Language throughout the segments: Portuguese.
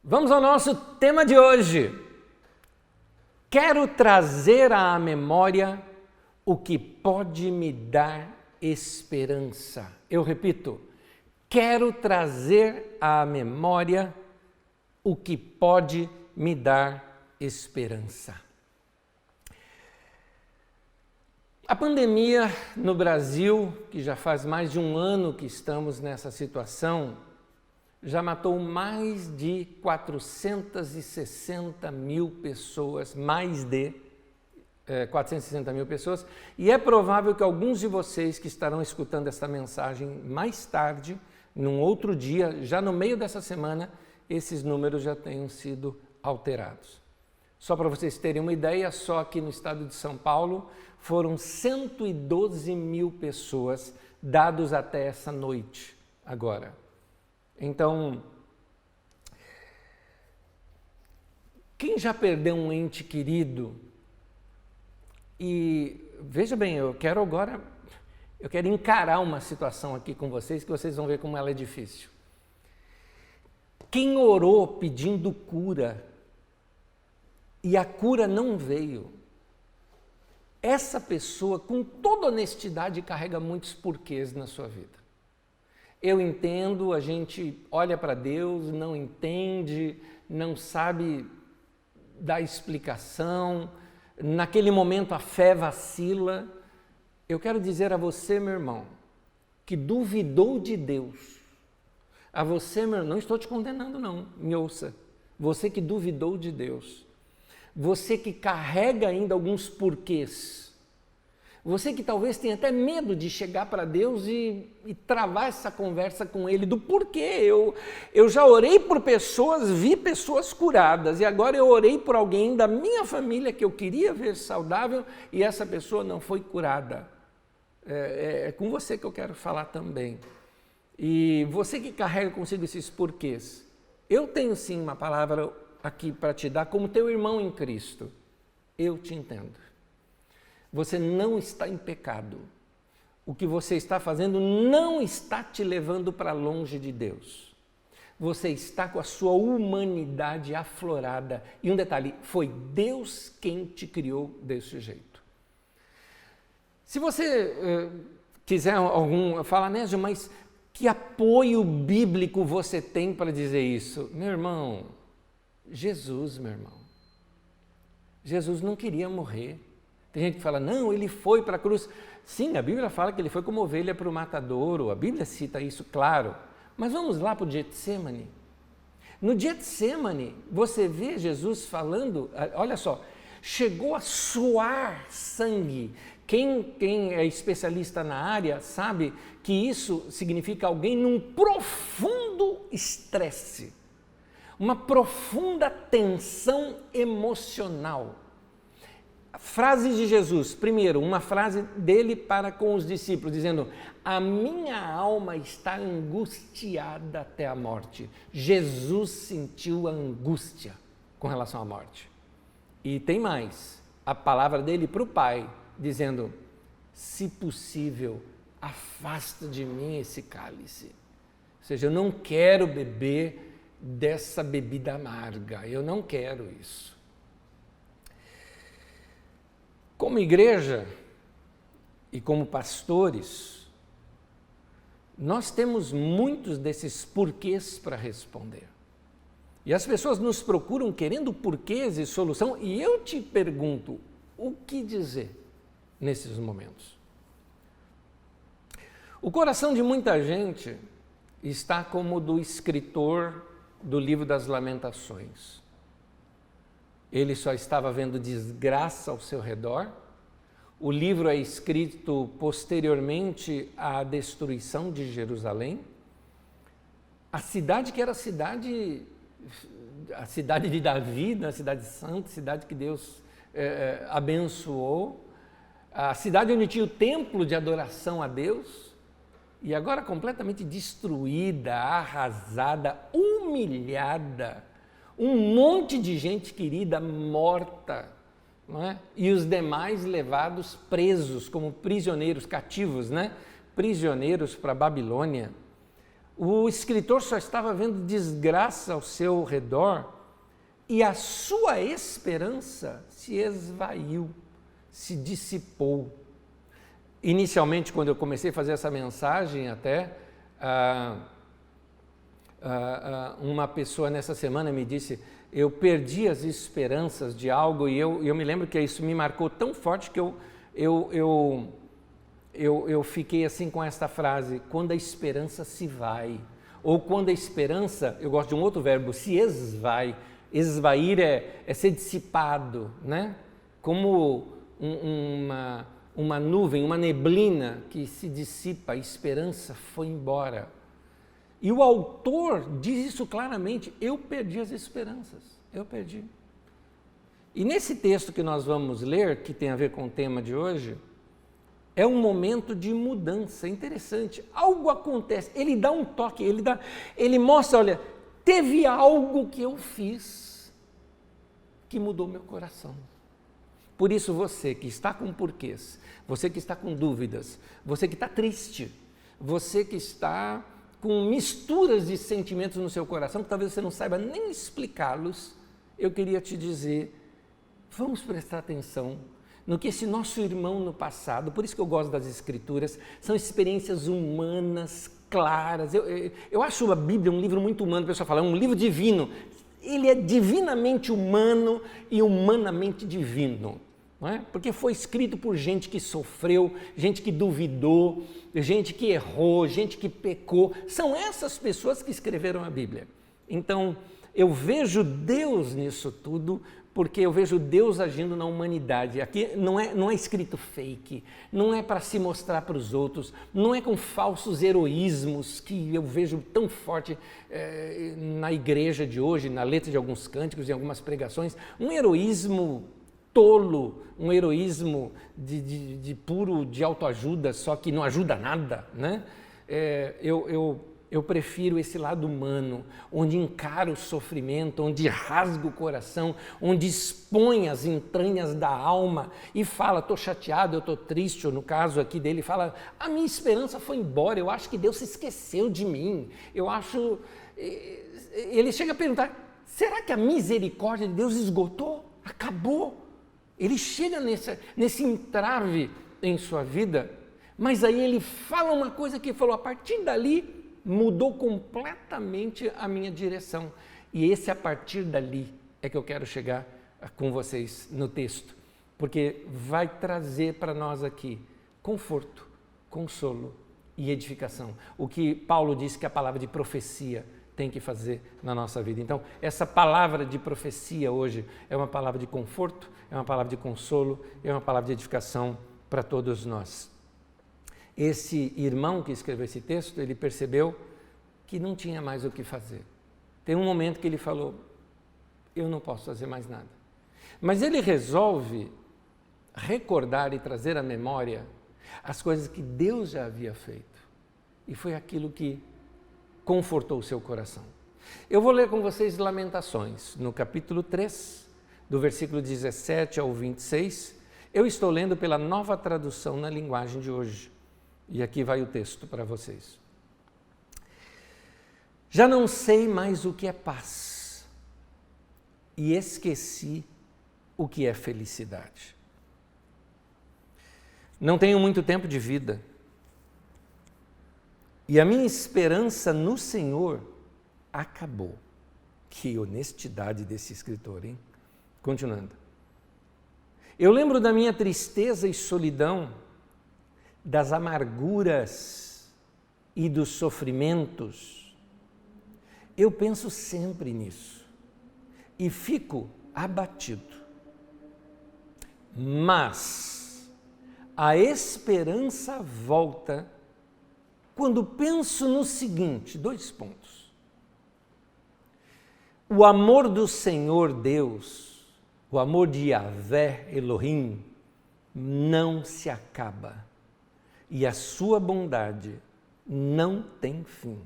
Vamos ao nosso tema de hoje. Quero trazer à memória o que pode me dar esperança. Eu repito, quero trazer à memória o que pode me dar esperança. A pandemia no Brasil, que já faz mais de um ano que estamos nessa situação, já matou mais de 460 mil pessoas, mais de 460 mil pessoas, e é provável que alguns de vocês que estarão escutando esta mensagem mais tarde, num outro dia, já no meio dessa semana, esses números já tenham sido alterados. Só para vocês terem uma ideia, só aqui no estado de São Paulo foram 112 mil pessoas dados até essa noite, agora. Então, quem já perdeu um ente querido, e veja bem, eu quero encarar uma situação aqui com vocês, que vocês vão ver como ela é difícil. Quem orou pedindo cura e a cura não veio, essa pessoa, com toda honestidade, carrega muitos porquês na sua vida. Eu entendo, a gente olha para Deus, não entende, não sabe dar explicação, naquele momento a fé vacila. Eu quero dizer a você, meu irmão, que duvidou de Deus, a você, meu irmão, não estou te condenando não, me ouça, você que duvidou de Deus, você que carrega ainda alguns porquês, você que talvez tenha até medo de chegar para Deus e travar essa conversa com Ele do porquê. Eu já orei por pessoas, vi pessoas curadas, e agora eu orei por alguém da minha família que eu queria ver saudável e essa pessoa não foi curada. É com você que eu quero falar também. E você que carrega consigo esses porquês, eu tenho sim uma palavra aqui para te dar como teu irmão em Cristo. Eu te entendo. Você não está em pecado. O que você está fazendo não está te levando para longe de Deus. Você está com a sua humanidade aflorada. E um detalhe, foi Deus quem te criou desse jeito. Se você quiser falar, Nésio, mas que apoio bíblico você tem para dizer isso? Meu irmão, Jesus, meu irmão. Jesus não queria morrer. Tem gente que fala, não, ele foi para a cruz. Sim, a Bíblia fala que ele foi como ovelha para o matadouro, a Bíblia cita isso, claro. Mas vamos lá para o Getsemane. No Getsemane, você vê Jesus falando, olha só, chegou a suar sangue. Quem é especialista na área sabe que isso significa alguém num profundo estresse, uma profunda tensão emocional. Frase de Jesus, primeiro, uma frase dele para com os discípulos, dizendo, a minha alma está angustiada até a morte. Jesus sentiu a angústia com relação à morte. E tem mais, a palavra dele para o Pai, dizendo, se possível, afasta de mim esse cálice. Ou seja, eu não quero beber dessa bebida amarga, eu não quero isso. Como igreja e como pastores, nós temos muitos desses porquês para responder. E as pessoas nos procuram querendo porquês e solução, e eu te pergunto, o que dizer nesses momentos? O coração de muita gente está como o do escritor do livro das Lamentações. Ele só estava vendo desgraça ao seu redor. O livro é escrito posteriormente à destruição de Jerusalém. A cidade que era a cidade de Davi, a cidade santa, a cidade que Deus abençoou, a cidade onde tinha o templo de adoração a Deus, e agora completamente destruída, arrasada, humilhada. Um monte de gente querida morta, não é? E os demais levados presos como prisioneiros, cativos, né? Prisioneiros para a Babilônia. O escritor só estava vendo desgraça ao seu redor e a sua esperança se esvaiu, se dissipou. Inicialmente, quando eu comecei a fazer essa mensagem, até uma pessoa nessa semana me disse: eu perdi as esperanças de algo, e eu me lembro que isso me marcou tão forte que eu fiquei assim com esta frase: quando a esperança se vai, ou quando a esperança, eu gosto de um outro verbo, se esvai. Esvair é ser dissipado, né? Como uma nuvem, uma neblina que se dissipa, a esperança foi embora. E o autor diz isso claramente: eu perdi as esperanças, eu perdi. E nesse texto que nós vamos ler, que tem a ver com o tema de hoje, é um momento de mudança interessante. Algo acontece, ele dá um toque, ele mostra, olha, teve algo que eu fiz que mudou meu coração. Por isso você que está com porquês, você que está com dúvidas, você que está triste, você que está com misturas de sentimentos no seu coração, que talvez você não saiba nem explicá-los, eu queria te dizer, vamos prestar atenção no que esse nosso irmão no passado, por isso que eu gosto das Escrituras, são experiências humanas, claras. Eu acho a Bíblia um livro muito humano, o pessoal fala, é um livro divino. Ele é divinamente humano e humanamente divino, não é? Porque foi escrito por gente que sofreu, gente que duvidou, gente que errou, gente que pecou. São essas pessoas que escreveram a Bíblia. Então, eu vejo Deus nisso tudo, porque eu vejo Deus agindo na humanidade. Aqui não é escrito fake, não é para se mostrar para os outros, não é com falsos heroísmos que eu vejo tão forte na igreja de hoje, na letra de alguns cânticos, em algumas pregações, um heroísmo tolo, um heroísmo de autoajuda, só que não ajuda nada, né? Eu prefiro esse lado humano, onde encara o sofrimento, onde rasga o coração, onde expõe as entranhas da alma e fala, estou chateado, eu estou triste, ou no caso aqui dele, fala, a minha esperança foi embora, eu acho que Deus se esqueceu de mim, eu acho... Ele chega a perguntar, será que a misericórdia de Deus esgotou? Acabou? Ele chega nesse entrave em sua vida, mas aí ele fala uma coisa que ele falou, a partir dali, mudou completamente a minha direção. E esse a partir dali é que eu quero chegar com vocês no texto, porque vai trazer para nós aqui conforto, consolo e edificação. O que Paulo disse que a palavra de profecia tem que fazer na nossa vida. Então, essa palavra de profecia hoje é uma palavra de conforto, é uma palavra de consolo, é uma palavra de edificação para todos nós. Esse irmão que escreveu esse texto, ele percebeu que não tinha mais o que fazer. Tem um momento que ele falou, eu não posso fazer mais nada. Mas ele resolve recordar e trazer à memória as coisas que Deus já havia feito. E foi aquilo que confortou o seu coração. Eu vou ler com vocês Lamentações, no capítulo 3, do versículo 17 ao 26. Eu estou lendo pela Nova Tradução na linguagem de hoje. E aqui vai o texto para vocês. Já não sei mais o que é paz e esqueci o que é felicidade. Não tenho muito tempo de vida e a minha esperança no Senhor acabou. Que honestidade desse escritor, hein? Continuando. Eu lembro da minha tristeza e solidão, das amarguras e dos sofrimentos. Eu penso sempre nisso e fico abatido. Mas a esperança volta quando penso no seguinte, 2 pontos. O amor do Senhor Deus, o amor de Yahvé Elohim, não se acaba. E a sua bondade não tem fim.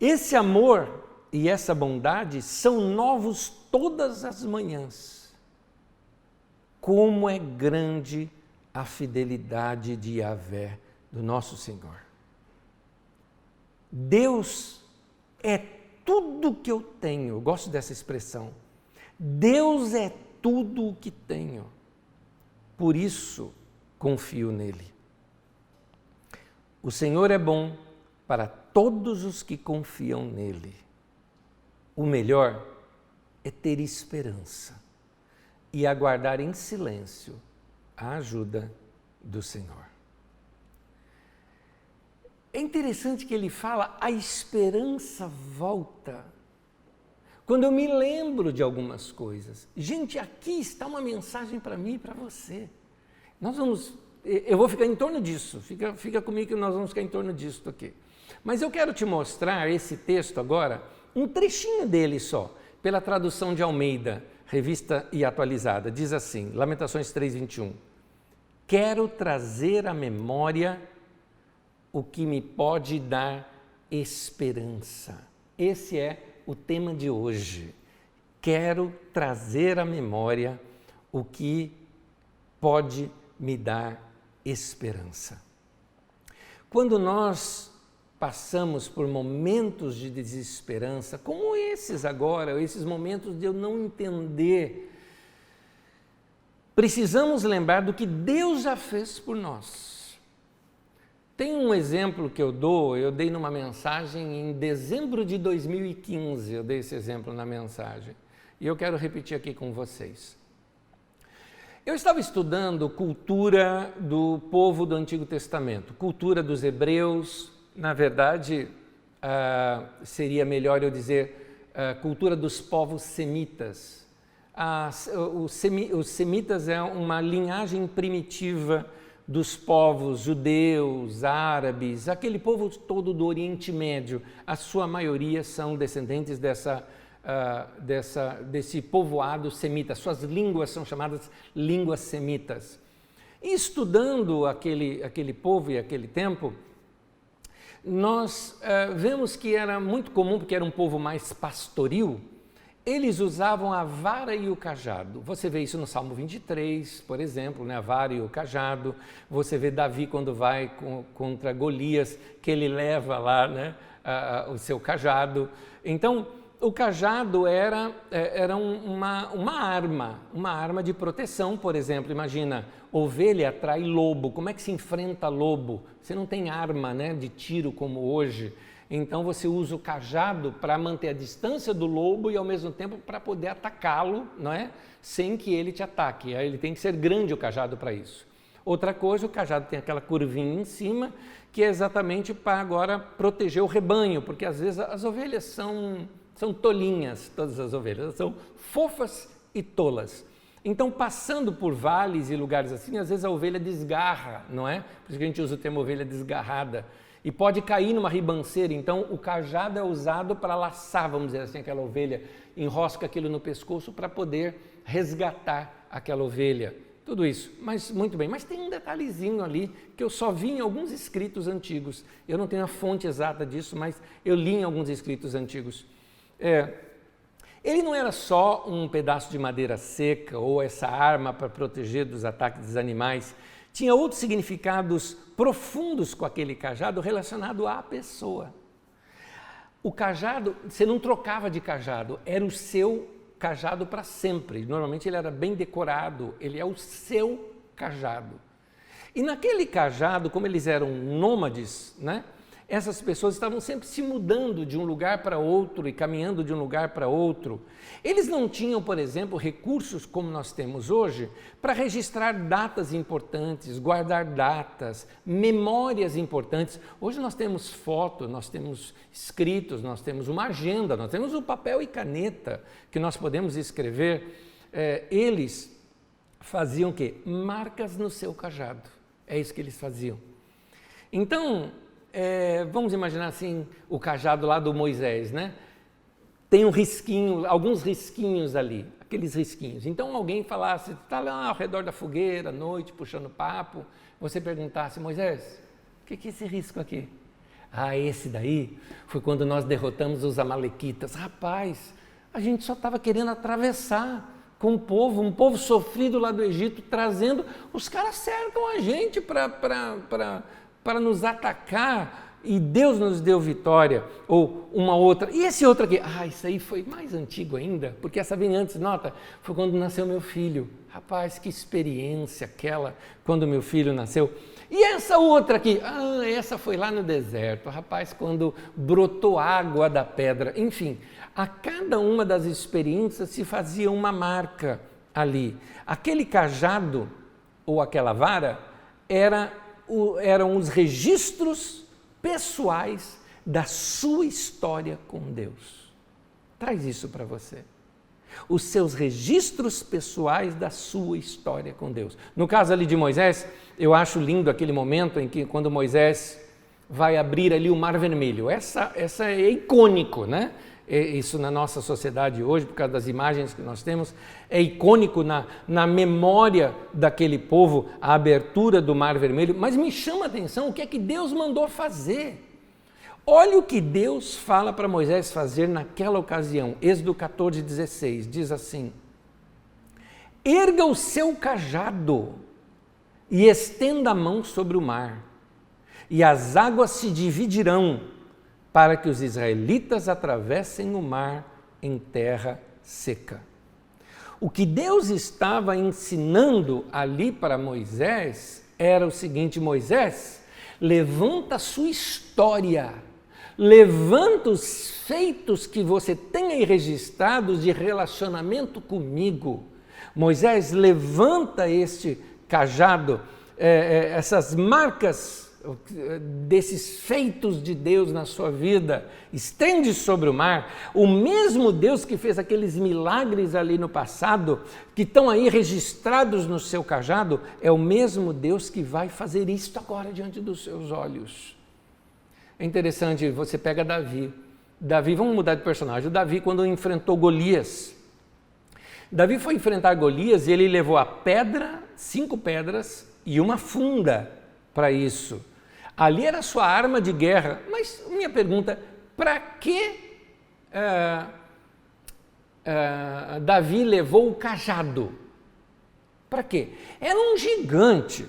Esse amor e essa bondade são novos todas as manhãs. Como é grande a fidelidade de Yahvé, do nosso Senhor. Deus é tudo que eu tenho. Eu gosto dessa expressão. Deus é tudo o que tenho. Por isso, confio nele. O Senhor é bom para todos os que confiam nele. O melhor é ter esperança e aguardar em silêncio a ajuda do Senhor. É interessante que ele fala, a esperança volta. Quando eu me lembro de algumas coisas. Gente, aqui está uma mensagem para mim e para você. Eu vou ficar em torno disso, fica comigo que nós vamos ficar em torno disso aqui. Mas eu quero te mostrar esse texto agora, um trechinho dele só, pela tradução de Almeida, Revista e Atualizada. Diz assim, Lamentações 3:21. Quero trazer à memória o que me pode dar esperança. Esse é o tema de hoje. Quero trazer à memória o que pode me dar esperança. Quando nós passamos por momentos de desesperança, como esses agora, esses momentos de eu não entender, precisamos lembrar do que Deus já fez por nós. Tem um exemplo que eu dei numa mensagem em dezembro de 2015, eu dei esse exemplo na mensagem, e eu quero repetir aqui com vocês. Eu estava estudando cultura do povo do Antigo Testamento, cultura dos hebreus, na verdade, seria melhor eu dizer cultura dos povos semitas. Os semitas é uma linhagem primitiva dos povos judeus, árabes, aquele povo todo do Oriente Médio. A sua maioria são descendentes desse povoado semita. Suas línguas são chamadas línguas semitas. E estudando aquele povo e aquele tempo, nós vemos que era muito comum, porque era um povo mais pastoril, eles usavam a vara e o cajado. Você vê isso no Salmo 23, por exemplo, né? A vara e o cajado. Você vê Davi quando vai contra Golias, que ele leva lá, né, o seu cajado. Então, o cajado era uma arma de proteção, por exemplo. Imagina, ovelha atrai lobo. Como é que se enfrenta lobo? Você não tem arma, né, de tiro como hoje. Então você usa o cajado para manter a distância do lobo e ao mesmo tempo para poder atacá-lo, não é? Sem que ele te ataque. Aí ele tem que ser grande o cajado para isso. Outra coisa, o cajado tem aquela curvinha em cima, que é exatamente para agora proteger o rebanho, porque às vezes as ovelhas são tolinhas, todas as ovelhas, são fofas e tolas. Então, passando por vales e lugares assim, às vezes a ovelha desgarra, não é? Por isso que a gente usa o termo ovelha desgarrada. E pode cair numa ribanceira, então o cajado é usado para laçar, vamos dizer assim, aquela ovelha, enrosca aquilo no pescoço para poder resgatar aquela ovelha. Tudo isso, mas muito bem. Mas tem um detalhezinho ali que eu só vi em alguns escritos antigos. Eu não tenho a fonte exata disso, mas eu li em alguns escritos antigos. Ele não era só um pedaço de madeira seca ou essa arma para proteger dos ataques dos animais. Tinha outros significados profundos com aquele cajado relacionado à pessoa. O cajado, você não trocava de cajado, era o seu cajado para sempre. Normalmente ele era bem decorado, ele é o seu cajado. E naquele cajado, como eles eram nômades, né? Essas pessoas estavam sempre se mudando de um lugar para outro e caminhando de um lugar para outro. Eles não tinham, por exemplo, recursos como nós temos hoje para registrar datas importantes, guardar datas, memórias importantes. Hoje nós temos foto, nós temos escritos, nós temos uma agenda, nós temos o papel e caneta que nós podemos escrever. Eles faziam o quê? Marcas no seu cajado. É isso que eles faziam. Então, vamos imaginar assim, o cajado lá do Moisés, né? Tem um risquinho, alguns risquinhos ali, aqueles risquinhos. Então alguém falasse, está lá ao redor da fogueira, à noite, puxando papo, você perguntasse, Moisés, o que é esse risco aqui? Ah, esse daí foi quando nós derrotamos os amalequitas. Rapaz, a gente só estava querendo atravessar com um povo sofrido lá do Egito, trazendo, os caras cercam a gente para nos atacar e Deus nos deu vitória, ou uma outra, e esse outro aqui, isso aí foi mais antigo ainda, porque essa vem antes, nota, foi quando nasceu meu filho. Rapaz, que experiência aquela, quando meu filho nasceu. E essa outra aqui, essa foi lá no deserto, rapaz, quando brotou água da pedra. Enfim, a cada uma das experiências se fazia uma marca ali. Aquele cajado, ou aquela vara, eram os registros pessoais da sua história com Deus. Traz isso para você. Os seus registros pessoais da sua história com Deus. No caso ali de Moisés, eu acho lindo aquele momento em que quando Moisés vai abrir ali o Mar Vermelho. Essa é icônico, né? Isso na nossa sociedade hoje, por causa das imagens que nós temos, é icônico na memória daquele povo, a abertura do Mar Vermelho, mas me chama a atenção o que é que Deus mandou fazer. Olha o que Deus fala para Moisés fazer naquela ocasião, Êxodo 14:16, diz assim: erga o seu cajado e estenda a mão sobre o mar, e as águas se dividirão, para que os israelitas atravessem o mar em terra seca. O que Deus estava ensinando ali para Moisés era o seguinte: Moisés, levanta a sua história, levanta os feitos que você tem aí registrados de relacionamento comigo. Moisés, levanta este cajado, essas marcas desses feitos de Deus na sua vida, estende sobre o mar. O mesmo Deus que fez aqueles milagres ali no passado, que estão aí registrados no seu cajado, é o mesmo Deus que vai fazer isto agora diante dos seus olhos. É interessante, você pega Davi, vamos mudar de personagem, o Davi quando enfrentou Golias, Davi foi enfrentar Golias e ele levou a pedra, 5 pedras e uma funda para isso. Ali era a sua arma de guerra. Mas minha pergunta, para que Davi levou o cajado? Para quê? Era um gigante.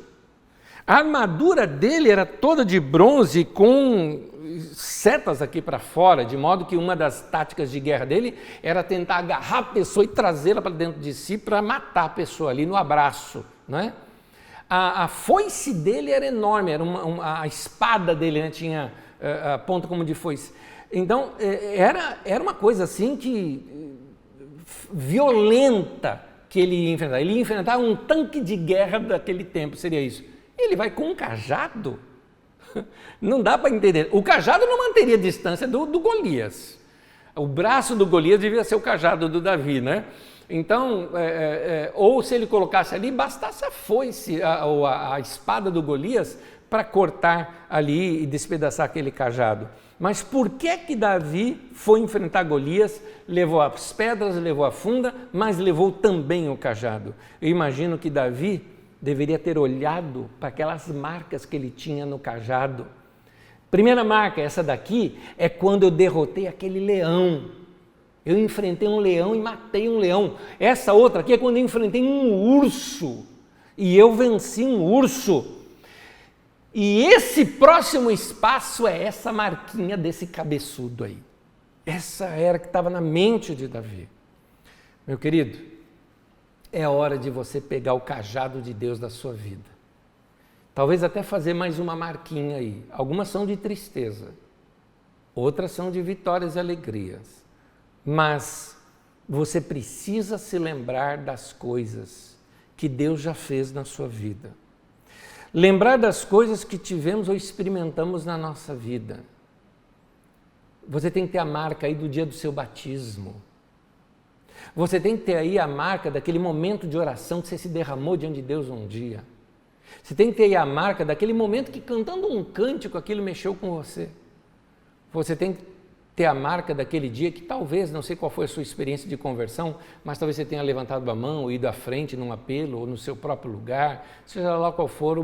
A armadura dele era toda de bronze com setas aqui para fora, de modo que uma das táticas de guerra dele era tentar agarrar a pessoa e trazê-la para dentro de si para matar a pessoa ali no abraço, não é? A foice dele era enorme, era a espada dele, né, tinha a ponta como de foice. Então, era uma coisa assim que violenta que ele ia enfrentar. Ele ia enfrentar um tanque de guerra daquele tempo, seria isso. Ele vai com um cajado? Não dá para entender. O cajado não manteria a distância do Golias. O braço do Golias devia ser o cajado do Davi, né? Então, ou se ele colocasse ali, bastasse a foice, a espada do Golias para cortar ali e despedaçar aquele cajado. Mas por que Davi foi enfrentar Golias, levou as pedras, levou a funda, mas levou também o cajado? Eu imagino que Davi deveria ter olhado para aquelas marcas que ele tinha no cajado. Primeira marca, essa daqui, é quando eu derrotei aquele leão. Eu enfrentei um leão e matei um leão. Essa outra aqui é quando eu enfrentei um urso e eu venci um urso. E esse próximo espaço é essa marquinha desse cabeçudo aí. Essa era que estava na mente de Davi. Meu querido, é hora de você pegar o cajado de Deus da sua vida. Talvez até fazer mais uma marquinha aí. Algumas são de tristeza, outras são de vitórias e alegrias. Mas você precisa se lembrar das coisas que Deus já fez na sua vida. Lembrar das coisas que tivemos ou experimentamos na nossa vida. Você tem que ter a marca aí do dia do seu batismo. Você tem que ter aí a marca daquele momento de oração que você se derramou diante de Deus um dia. Você tem que ter aí a marca daquele momento que cantando um cântico aquilo mexeu com você. Você tem que ter a marca daquele dia que talvez, não sei qual foi a sua experiência de conversão, mas talvez você tenha levantado a mão ou ido à frente num apelo ou no seu próprio lugar, seja lá qual for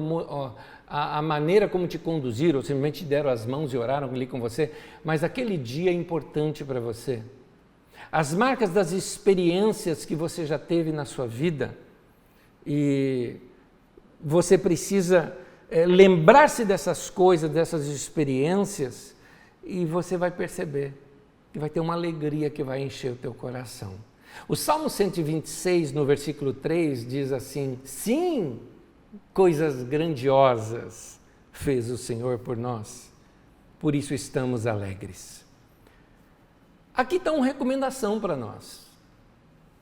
a maneira como te conduziram, ou simplesmente te deram as mãos e oraram ali com você, mas aquele dia é importante para você. As marcas das experiências que você já teve na sua vida e você precisa lembrar-se dessas coisas, dessas experiências, e você vai perceber que vai ter uma alegria que vai encher o teu coração. O Salmo 126, no versículo 3, diz assim: sim, coisas grandiosas fez o Senhor por nós, por isso estamos alegres. Aqui está uma recomendação para nós.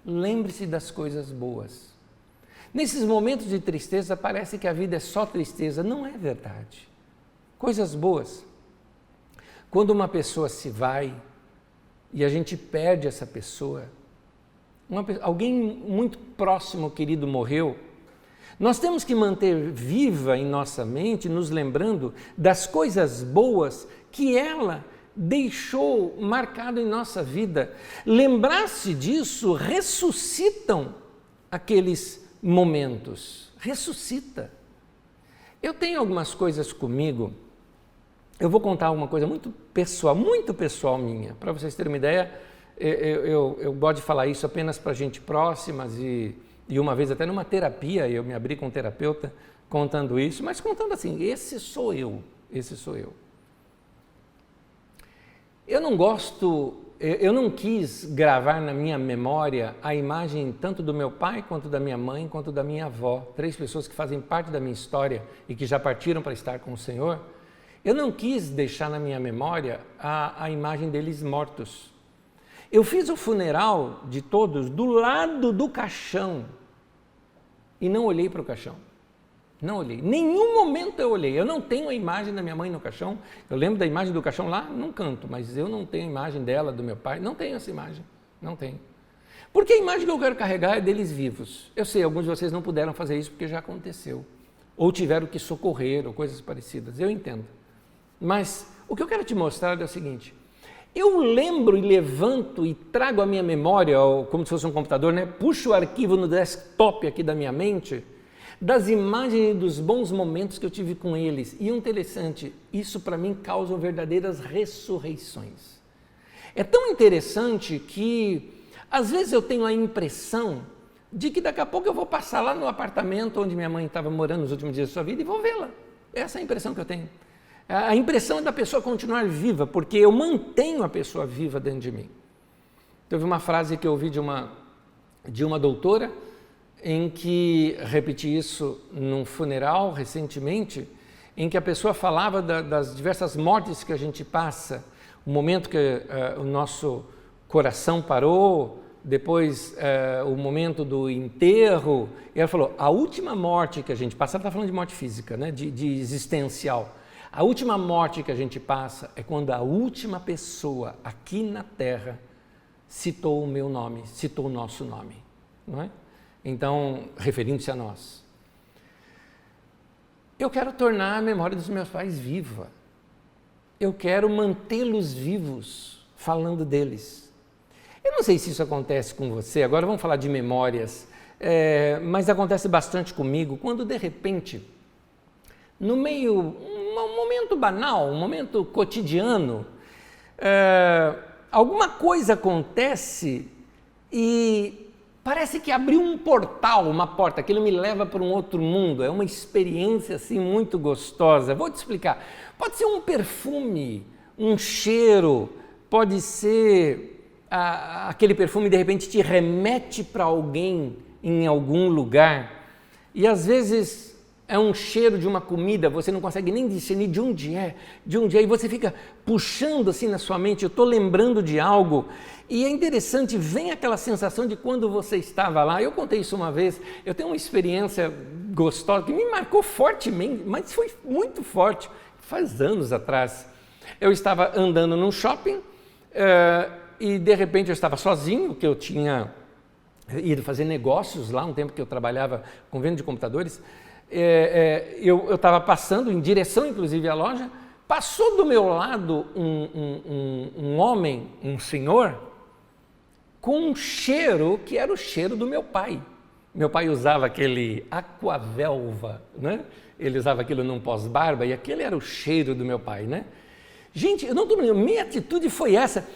Lembre-se das coisas boas. Nesses momentos de tristeza, parece que a vida é só tristeza. Não é verdade. Coisas boas. Quando uma pessoa se vai e a gente perde essa pessoa, alguém muito próximo, querido, morreu, nós temos que manter viva em nossa mente, nos lembrando das coisas boas que ela deixou marcado em nossa vida. Lembrar-se disso ressuscitam aqueles momentos. Ressuscita. Eu tenho algumas coisas comigo, eu vou contar uma coisa muito pessoal minha. Para vocês terem uma ideia, eu gosto de falar isso apenas para gente próximas e uma vez até numa terapia, eu me abri com um terapeuta contando isso, mas contando assim, esse sou eu. Eu não quis gravar na minha memória a imagem tanto do meu pai, quanto da minha mãe, quanto da minha avó, 3 pessoas que fazem parte da minha história e que já partiram para estar com o Senhor. Eu não quis deixar na minha memória a imagem deles mortos. Eu fiz o funeral de todos do lado do caixão e não olhei para o caixão. Não olhei. Nenhum momento eu olhei. Eu não tenho a imagem da minha mãe no caixão. Eu lembro da imagem do caixão lá num canto, mas eu não tenho a imagem dela, do meu pai. Não tenho essa imagem. Não tenho. Porque a imagem que eu quero carregar é deles vivos. Eu sei, alguns de vocês não puderam fazer isso porque já aconteceu. Ou tiveram que socorrer, ou coisas parecidas. Eu entendo. Mas o que eu quero te mostrar é o seguinte: eu lembro e levanto e trago à minha memória, como se fosse um computador, né? Puxo o arquivo no desktop aqui da minha mente, das imagens e dos bons momentos que eu tive com eles. E interessante, isso para mim causa verdadeiras ressurreições. É tão interessante que às vezes eu tenho a impressão de que daqui a pouco eu vou passar lá no apartamento onde minha mãe estava morando nos últimos dias da sua vida e vou vê-la. Essa é a impressão que eu tenho. A impressão é da pessoa continuar viva, porque eu mantenho a pessoa viva dentro de mim. Teve uma frase que eu ouvi de uma doutora, em que repeti isso num funeral recentemente, em que a pessoa falava das diversas mortes que a gente passa, o momento que o nosso coração parou, depois o momento do enterro, e ela falou, a última morte que a gente passa, ela está falando de morte física, né, de existencial, a última morte que a gente passa é quando a última pessoa aqui na Terra citou o meu nome, citou o nosso nome, não é? Então, referindo-se a nós. Eu quero tornar a memória dos meus pais viva. Eu quero mantê-los vivos, falando deles. Eu não sei se isso acontece com você, agora vamos falar de memórias, mas acontece bastante comigo, quando de repente, no meio, um momento banal, um momento cotidiano, alguma coisa acontece e parece que abriu um portal, uma porta, aquilo me leva para um outro mundo, é uma experiência assim muito gostosa. Vou te explicar, pode ser um perfume, um cheiro, pode ser aquele perfume de repente te remete para alguém em algum lugar e às vezes é um cheiro de uma comida, você não consegue nem discernir de onde é, e você fica puxando assim na sua mente, eu estou lembrando de algo, e é interessante, vem aquela sensação de quando você estava lá. Eu contei isso uma vez, eu tenho uma experiência gostosa, que me marcou fortemente, mas foi muito forte, faz anos atrás. Eu estava andando num shopping, e de repente eu estava sozinho, que eu tinha ido fazer negócios lá, um tempo que eu trabalhava com venda de computadores. Eu estava passando em direção, inclusive, à loja, passou do meu lado um homem, um senhor, com um cheiro que era o cheiro do meu pai. Meu pai usava aquele Aquavelva, né? Ele usava aquilo num pós-barba e aquele era o cheiro do meu pai, né? Gente, eu não estou brincando, minha atitude foi essa.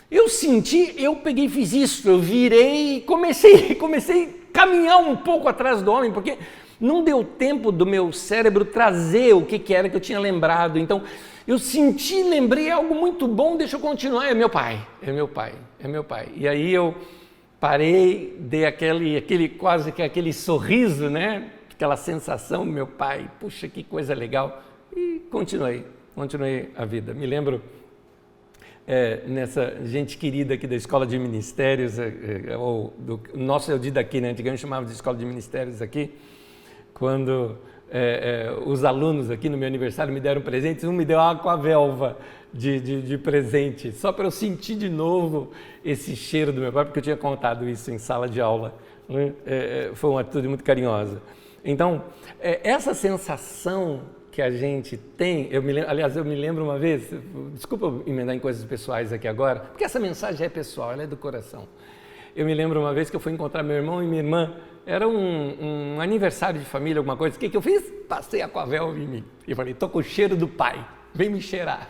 Eu senti, eu peguei e fiz isso, eu virei e comecei a caminhar um pouco atrás do homem, porque Não deu tempo do meu cérebro trazer o que era que eu tinha lembrado. Então, eu senti, lembrei algo muito bom, deixa eu continuar. É meu pai. E aí eu parei, dei quase que aquele sorriso, né? Aquela sensação, meu pai, puxa, que coisa legal. E continuei a vida. Me lembro nessa gente querida aqui da Escola de Ministérios, nosso Eudi daqui, né? Antigamente chamava de Escola de Ministérios aqui, quando os alunos aqui no meu aniversário me deram presentes, um me deu uma aquavelva de presente, só para eu sentir de novo esse cheiro do meu pai, porque eu tinha contado isso em sala de aula, né? Foi uma atitude muito carinhosa. Então, essa sensação que a gente tem, eu me lembro uma vez, desculpa emendar em coisas pessoais aqui agora, porque essa mensagem é pessoal, ela é do coração. Eu me lembro uma vez que eu fui encontrar meu irmão e minha irmã, era um aniversário de família, alguma coisa, o que eu fiz? Passei aquavelva em mim e falei, tô com o cheiro do pai, vem me cheirar.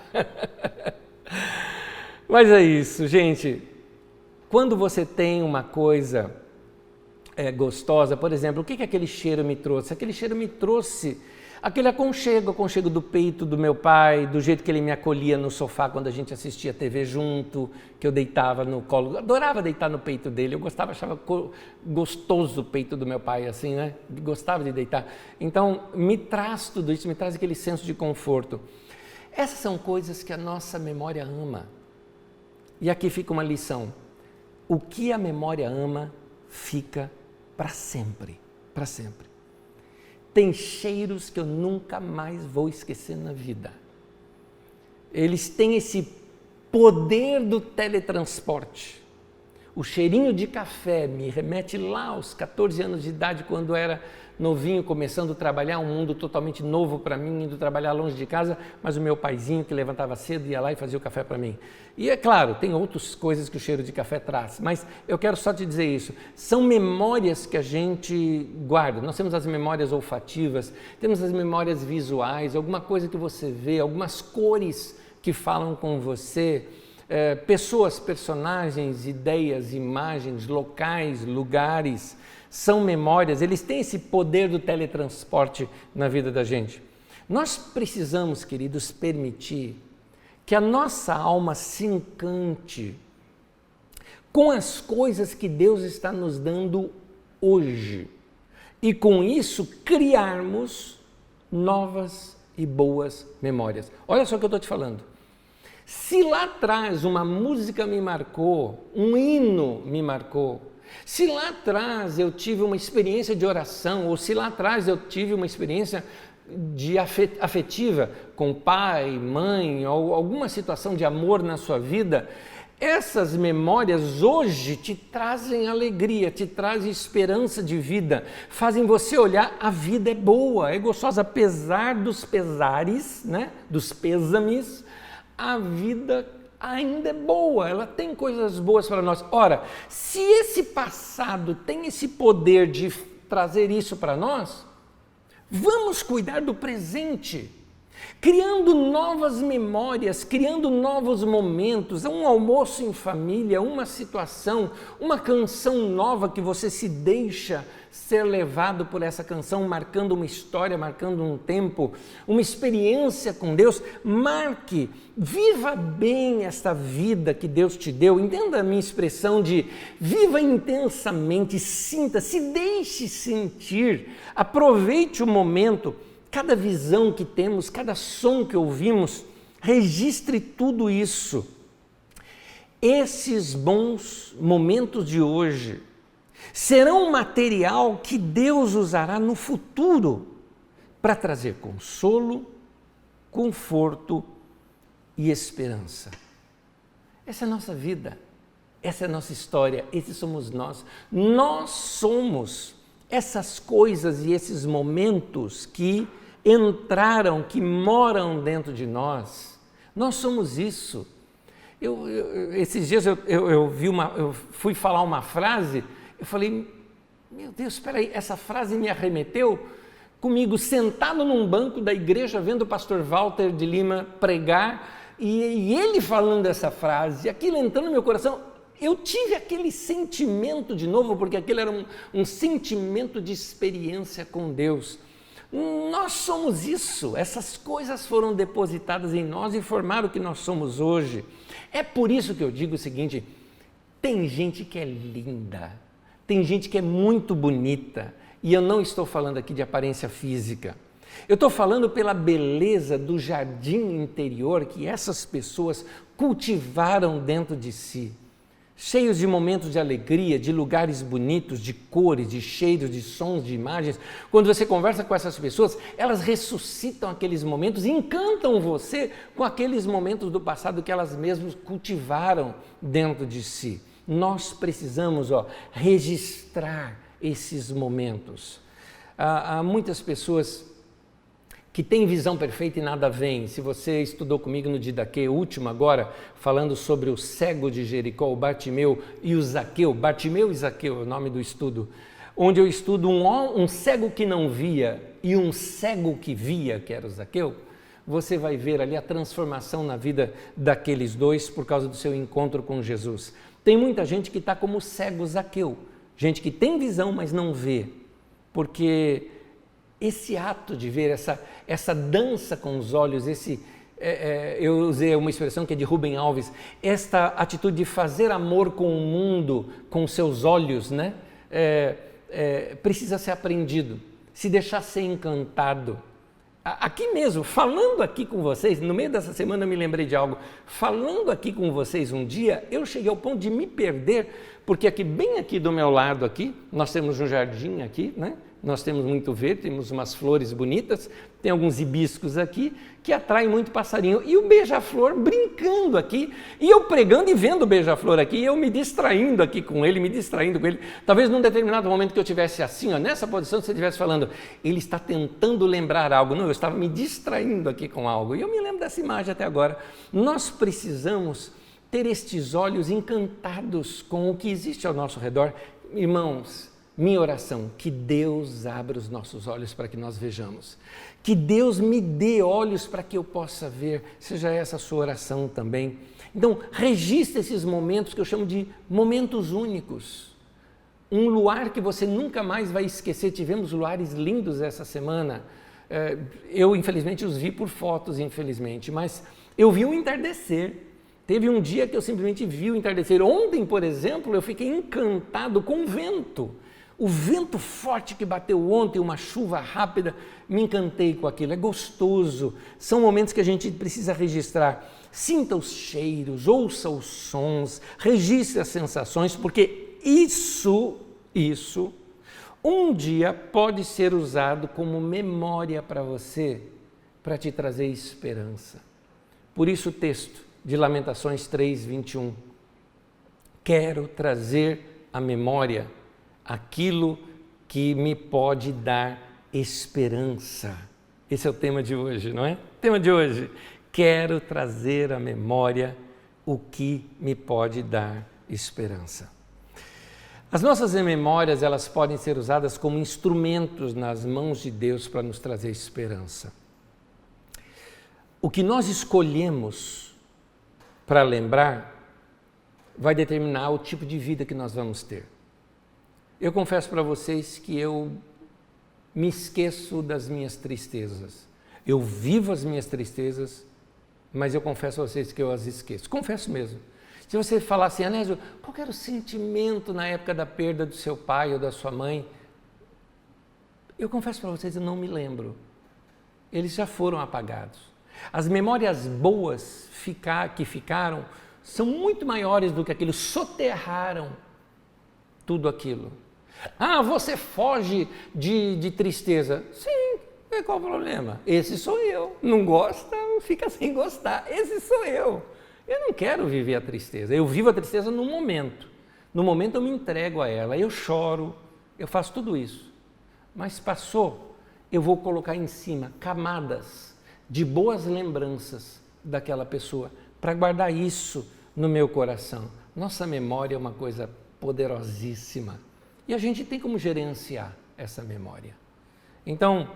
Mas é isso, gente, quando você tem uma coisa gostosa, por exemplo, o que aquele cheiro me trouxe? Aquele cheiro me trouxe aquele aconchego do peito do meu pai, do jeito que ele me acolhia no sofá quando a gente assistia TV junto, que eu deitava no colo, adorava deitar no peito dele, eu achava gostoso o peito do meu pai, assim, né? Gostava de deitar. Então, me traz tudo isso, me traz aquele senso de conforto. Essas são coisas que a nossa memória ama. E aqui fica uma lição. O que a memória ama, fica para sempre, para sempre. Tem cheiros que eu nunca mais vou esquecer na vida. Eles têm esse poder do teletransporte. O cheirinho de café me remete lá aos 14 anos de idade, quando era novinho, começando a trabalhar, um mundo totalmente novo para mim, indo trabalhar longe de casa, mas o meu paizinho que levantava cedo ia lá e fazia o café para mim. E é claro, tem outras coisas que o cheiro de café traz, mas eu quero só te dizer isso, são memórias que a gente guarda. Nós temos as memórias olfativas, temos as memórias visuais, alguma coisa que você vê, algumas cores que falam com você, pessoas, personagens, ideias, imagens, locais, lugares, são memórias, eles têm esse poder do teletransporte na vida da gente. Nós precisamos, queridos, permitir que a nossa alma se encante com as coisas que Deus está nos dando hoje e com isso criarmos novas e boas memórias. Olha só o que eu estou te falando. Se lá atrás uma música me marcou, um hino me marcou, se lá atrás eu tive uma experiência de oração, ou se lá atrás eu tive uma experiência afetiva com pai, mãe, ou alguma situação de amor na sua vida, essas memórias hoje te trazem alegria, te trazem esperança de vida, fazem você olhar, a vida é boa, é gostosa, apesar dos pesares, né, dos pêsames, a vida ainda é boa, ela tem coisas boas para nós. Ora, se esse passado tem esse poder de trazer isso para nós, vamos cuidar do presente, criando novas memórias, criando novos momentos, um almoço em família, uma situação, uma canção nova que você se deixa ser levado por essa canção, marcando uma história, marcando um tempo, uma experiência com Deus. Marque, viva bem esta vida que Deus te deu. Entenda a minha expressão de viva intensamente, sinta, se deixe sentir, aproveite o momento. Cada visão que temos, cada som que ouvimos, registre tudo isso. Esses bons momentos de hoje serão um material que Deus usará no futuro para trazer consolo, conforto e esperança. Essa é a nossa vida, essa é a nossa história, esses somos nós. Nós somos essas coisas e esses momentos que entraram, que moram dentro de nós. Nós somos isso. Esses dias eu fui falar uma frase, eu falei, meu Deus, espera aí, essa frase me arremeteu comigo sentado num banco da igreja vendo o pastor Walter de Lima pregar e ele falando essa frase, aquilo entrando no meu coração, Eu tive aquele sentimento de novo, porque aquele era um sentimento de experiência com Deus. Nós somos isso, essas coisas foram depositadas em nós e formaram o que nós somos hoje. É por isso que eu digo o seguinte, tem gente que é linda, tem gente que é muito bonita, e eu não estou falando aqui de aparência física. Eu estou falando pela beleza do jardim interior que essas pessoas cultivaram dentro de si. Cheios de momentos de alegria, de lugares bonitos, de cores, de cheiros, de sons, de imagens. Quando você conversa com essas pessoas, elas ressuscitam aqueles momentos e encantam você com aqueles momentos do passado que elas mesmas cultivaram dentro de si. Nós precisamos registrar esses momentos. Há muitas pessoas que têm visão perfeita e nada veem. Se você estudou comigo no Didaquê, último agora, falando sobre o cego de Jericó, o Bartimeu e o Zaqueu, Bartimeu e Zaqueu é o nome do estudo, onde eu estudo um cego que não via e um cego que via, que era o Zaqueu, você vai ver ali a transformação na vida daqueles dois por causa do seu encontro com Jesus. Tem muita gente que está como o cego Zaqueu, gente que tem visão, mas não vê, porque esse ato de ver, essa dança com os olhos, eu usei uma expressão que é de Rubem Alves, esta atitude de fazer amor com o mundo, com seus olhos, né? Precisa ser aprendido, se deixar ser encantado. Aqui mesmo, falando aqui com vocês, no meio dessa semana eu me lembrei de algo, falando aqui com vocês um dia, eu cheguei ao ponto de me perder, porque aqui, bem aqui do meu lado aqui, nós temos um jardim aqui, né? Nós temos muito verde, temos umas flores bonitas, tem alguns hibiscos aqui que atraem muito passarinho. E o beija-flor brincando aqui, e eu pregando e vendo o beija-flor aqui, e eu me distraindo aqui com ele, Talvez num determinado momento que eu estivesse assim, nessa posição, você estivesse falando, ele está tentando lembrar algo. Não, eu estava me distraindo aqui com algo. E eu me lembro dessa imagem até agora. Nós precisamos ter estes olhos encantados com o que existe ao nosso redor. Irmãos, minha oração, que Deus abra os nossos olhos para que nós vejamos. Que Deus me dê olhos para que eu possa ver. Seja essa a sua oração também. Então, registre esses momentos que eu chamo de momentos únicos. Um luar que você nunca mais vai esquecer. Tivemos luares lindos essa semana. Eu, infelizmente, os vi por fotos, infelizmente. Mas eu vi o entardecer. Teve um dia que eu simplesmente vi o entardecer. Ontem, por exemplo, eu fiquei encantado com o vento. O vento forte que bateu ontem, uma chuva rápida, me encantei com aquilo, é gostoso. São momentos que a gente precisa registrar. Sinta os cheiros, ouça os sons, registre as sensações, porque isso, um dia pode ser usado como memória para você, para te trazer esperança. Por isso o texto de Lamentações 3:21. Quero trazer à memória aquilo que me pode dar esperança. Esse é o tema de hoje, não é? Tema de hoje. Quero trazer à memória o que me pode dar esperança. As nossas memórias, elas podem ser usadas como instrumentos nas mãos de Deus para nos trazer esperança. O que nós escolhemos para lembrar vai determinar o tipo de vida que nós vamos ter. Eu confesso para vocês que eu me esqueço das minhas tristezas. Eu vivo as minhas tristezas, mas eu confesso a vocês que eu as esqueço. Confesso mesmo. Se você falar assim, Anésio, qual era o sentimento na época da perda do seu pai ou da sua mãe? Eu confesso para vocês, eu não me lembro. Eles já foram apagados. As memórias boas que ficaram são muito maiores do que aquilo, soterraram tudo aquilo. Ah, você foge de tristeza. Sim, qual o problema? Esse sou eu. Não gosta, fica sem gostar. Esse sou eu. Eu não quero viver a tristeza. Eu vivo a tristeza no momento. No momento eu me entrego a ela, eu choro, eu faço tudo isso. Mas passou, eu vou colocar em cima camadas de boas lembranças daquela pessoa, para guardar isso no meu coração. Nossa memória é uma coisa poderosíssima. E a gente tem como gerenciar essa memória. Então,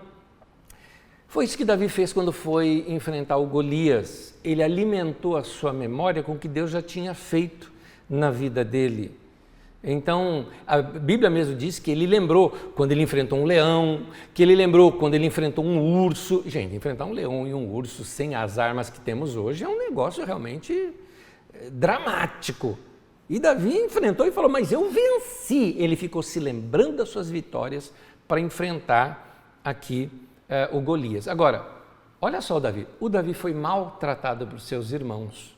foi isso que Davi fez quando foi enfrentar o Golias. Ele alimentou a sua memória com o que Deus já tinha feito na vida dele. Então, a Bíblia mesmo diz que ele lembrou quando ele enfrentou um leão, que ele lembrou quando ele enfrentou um urso. Gente, enfrentar um leão e um urso sem as armas que temos hoje é um negócio realmente dramático. E Davi enfrentou e falou, mas eu venci. Ele ficou se lembrando das suas vitórias para enfrentar aqui o Golias. Agora, olha só o Davi. O Davi foi maltratado por seus irmãos.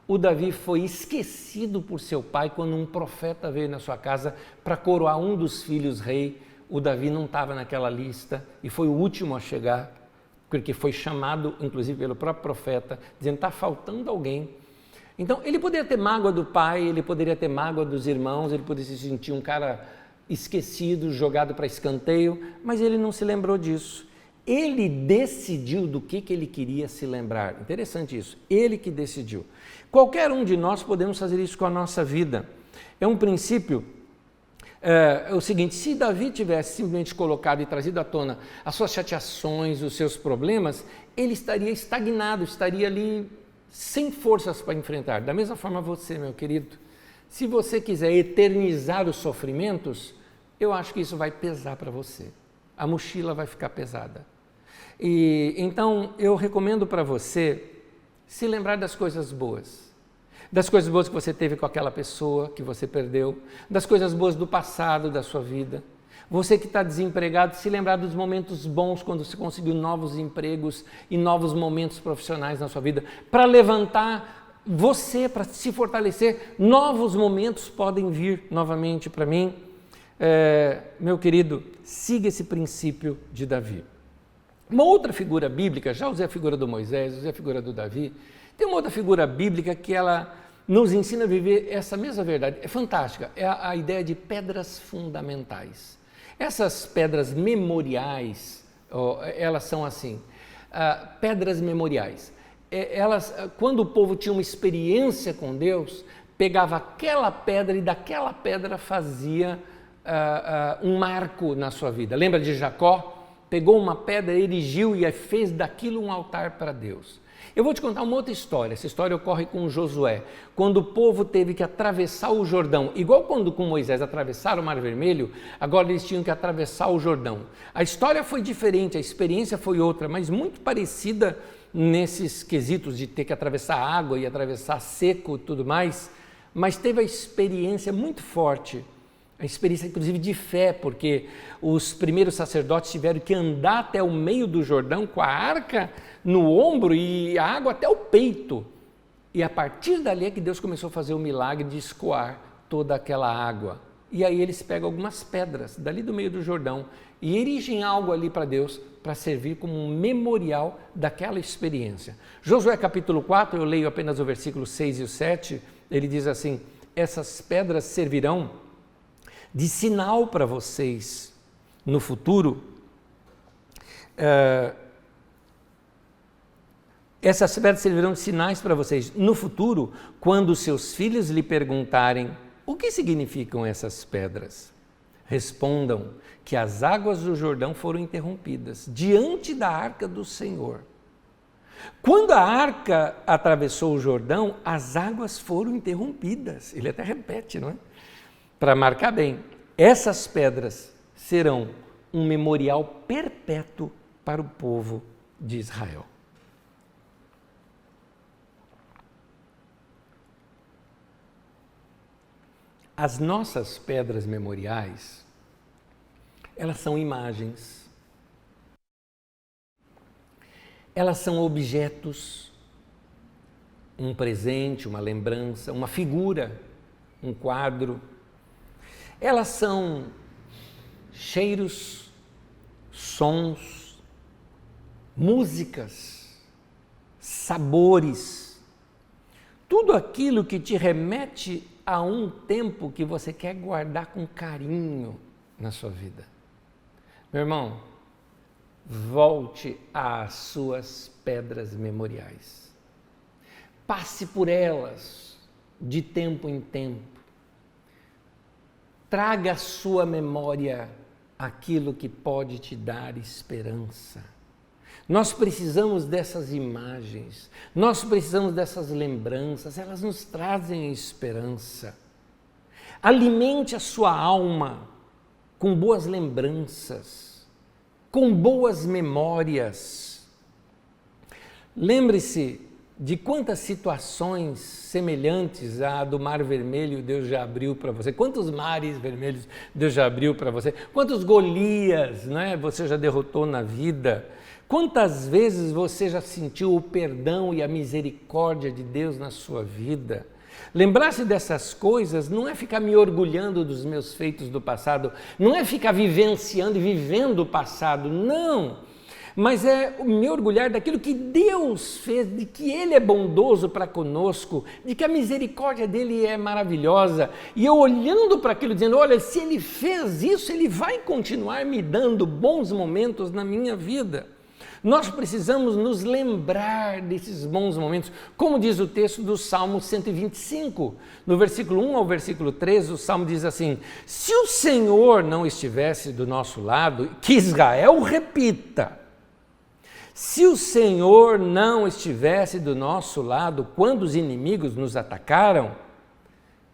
O Davi foi esquecido por seu pai quando um profeta veio na sua casa para coroar um dos filhos rei. O Davi não estava naquela lista e foi o último a chegar, porque foi chamado, inclusive, pelo próprio profeta, dizendo, está faltando alguém. Então, ele poderia ter mágoa do pai, ele poderia ter mágoa dos irmãos, ele poderia se sentir um cara esquecido, jogado para escanteio, mas ele não se lembrou disso. Ele decidiu do que ele queria se lembrar. Interessante isso, ele que decidiu. Qualquer um de nós podemos fazer isso com a nossa vida. É um princípio, é o seguinte, se Davi tivesse simplesmente colocado e trazido à tona as suas chateações, os seus problemas, ele estaria estagnado, estaria ali sem forças para enfrentar. Da mesma forma você, meu querido, se você quiser eternizar os sofrimentos, eu acho que isso vai pesar para você. A mochila vai ficar pesada. E então eu recomendo para você se lembrar das coisas boas que você teve com aquela pessoa que você perdeu, das coisas boas do passado da sua vida. Você que está desempregado, se lembrar dos momentos bons quando você conseguiu novos empregos e novos momentos profissionais na sua vida, para levantar você, para se fortalecer. Novos momentos podem vir novamente para mim. Meu querido, siga esse princípio de Davi. Uma outra figura bíblica, já usei a figura do Moisés, usei a figura do Davi, tem uma outra figura bíblica que ela nos ensina a viver essa mesma verdade. É fantástica, é a ideia de pedras fundamentais. Essas pedras memoriais, elas são assim, pedras memoriais. Elas, quando o povo tinha uma experiência com Deus, pegava aquela pedra e daquela pedra fazia um marco na sua vida. Lembra de Jacó? Pegou uma pedra, erigiu e fez daquilo um altar para Deus. Eu vou te contar uma outra história. Essa história ocorre com Josué, quando o povo teve que atravessar o Jordão. Igual quando com Moisés atravessaram o Mar Vermelho, agora eles tinham que atravessar o Jordão. A história foi diferente, a experiência foi outra, mas muito parecida nesses quesitos de ter que atravessar água e atravessar seco e tudo mais, mas teve a experiência muito forte, a experiência inclusive de fé, porque os primeiros sacerdotes tiveram que andar até o meio do Jordão com a arca no ombro e a água até o peito. E a partir dali é que Deus começou a fazer o milagre de escoar toda aquela água. E aí eles pegam algumas pedras dali do meio do Jordão e erigem algo ali para Deus, para servir como um memorial daquela experiência. Josué capítulo 4, eu leio apenas o versículo 6 e o 7, ele diz assim, essas pedras servirão de sinal para vocês no futuro. Essas pedras servirão de sinais para vocês no futuro, quando seus filhos lhe perguntarem o que significam essas pedras. Respondam que as águas do Jordão foram interrompidas diante da arca do Senhor. Quando a arca atravessou o Jordão, as águas foram interrompidas. Ele até repete, não é? Para marcar bem, essas pedras serão um memorial perpétuo para o povo de Israel. As nossas pedras memoriais, elas são imagens, elas são objetos, um presente, uma lembrança, uma figura, um quadro. Elas são cheiros, sons, músicas, sabores, tudo aquilo que te remete a um tempo que você quer guardar com carinho na sua vida. Meu irmão, volte às suas pedras memoriais. Passe por elas de tempo em tempo. Traga à sua memória aquilo que pode te dar esperança. Nós precisamos dessas imagens, nós precisamos dessas lembranças, elas nos trazem esperança. Alimente a sua alma com boas lembranças, com boas memórias. Lembre-se de quantas situações semelhantes à do Mar Vermelho Deus já abriu para você, quantos mares vermelhos Deus já abriu para você, quantos Golias, né, você já derrotou na vida, quantas vezes você já sentiu o perdão e a misericórdia de Deus na sua vida. Lembrar-se dessas coisas não é ficar me orgulhando dos meus feitos do passado, não é ficar vivenciando e vivendo o passado, não. Mas é me orgulhar daquilo que Deus fez, de que Ele é bondoso para conosco, de que a misericórdia dEle é maravilhosa. E eu olhando para aquilo, dizendo, olha, se Ele fez isso, Ele vai continuar me dando bons momentos na minha vida. Nós precisamos nos lembrar desses bons momentos, como diz o texto do Salmo 125, no versículo 1 ao versículo 3, o Salmo diz assim, se o Senhor não estivesse do nosso lado, que Israel repita, se o Senhor não estivesse do nosso lado quando os inimigos nos atacaram,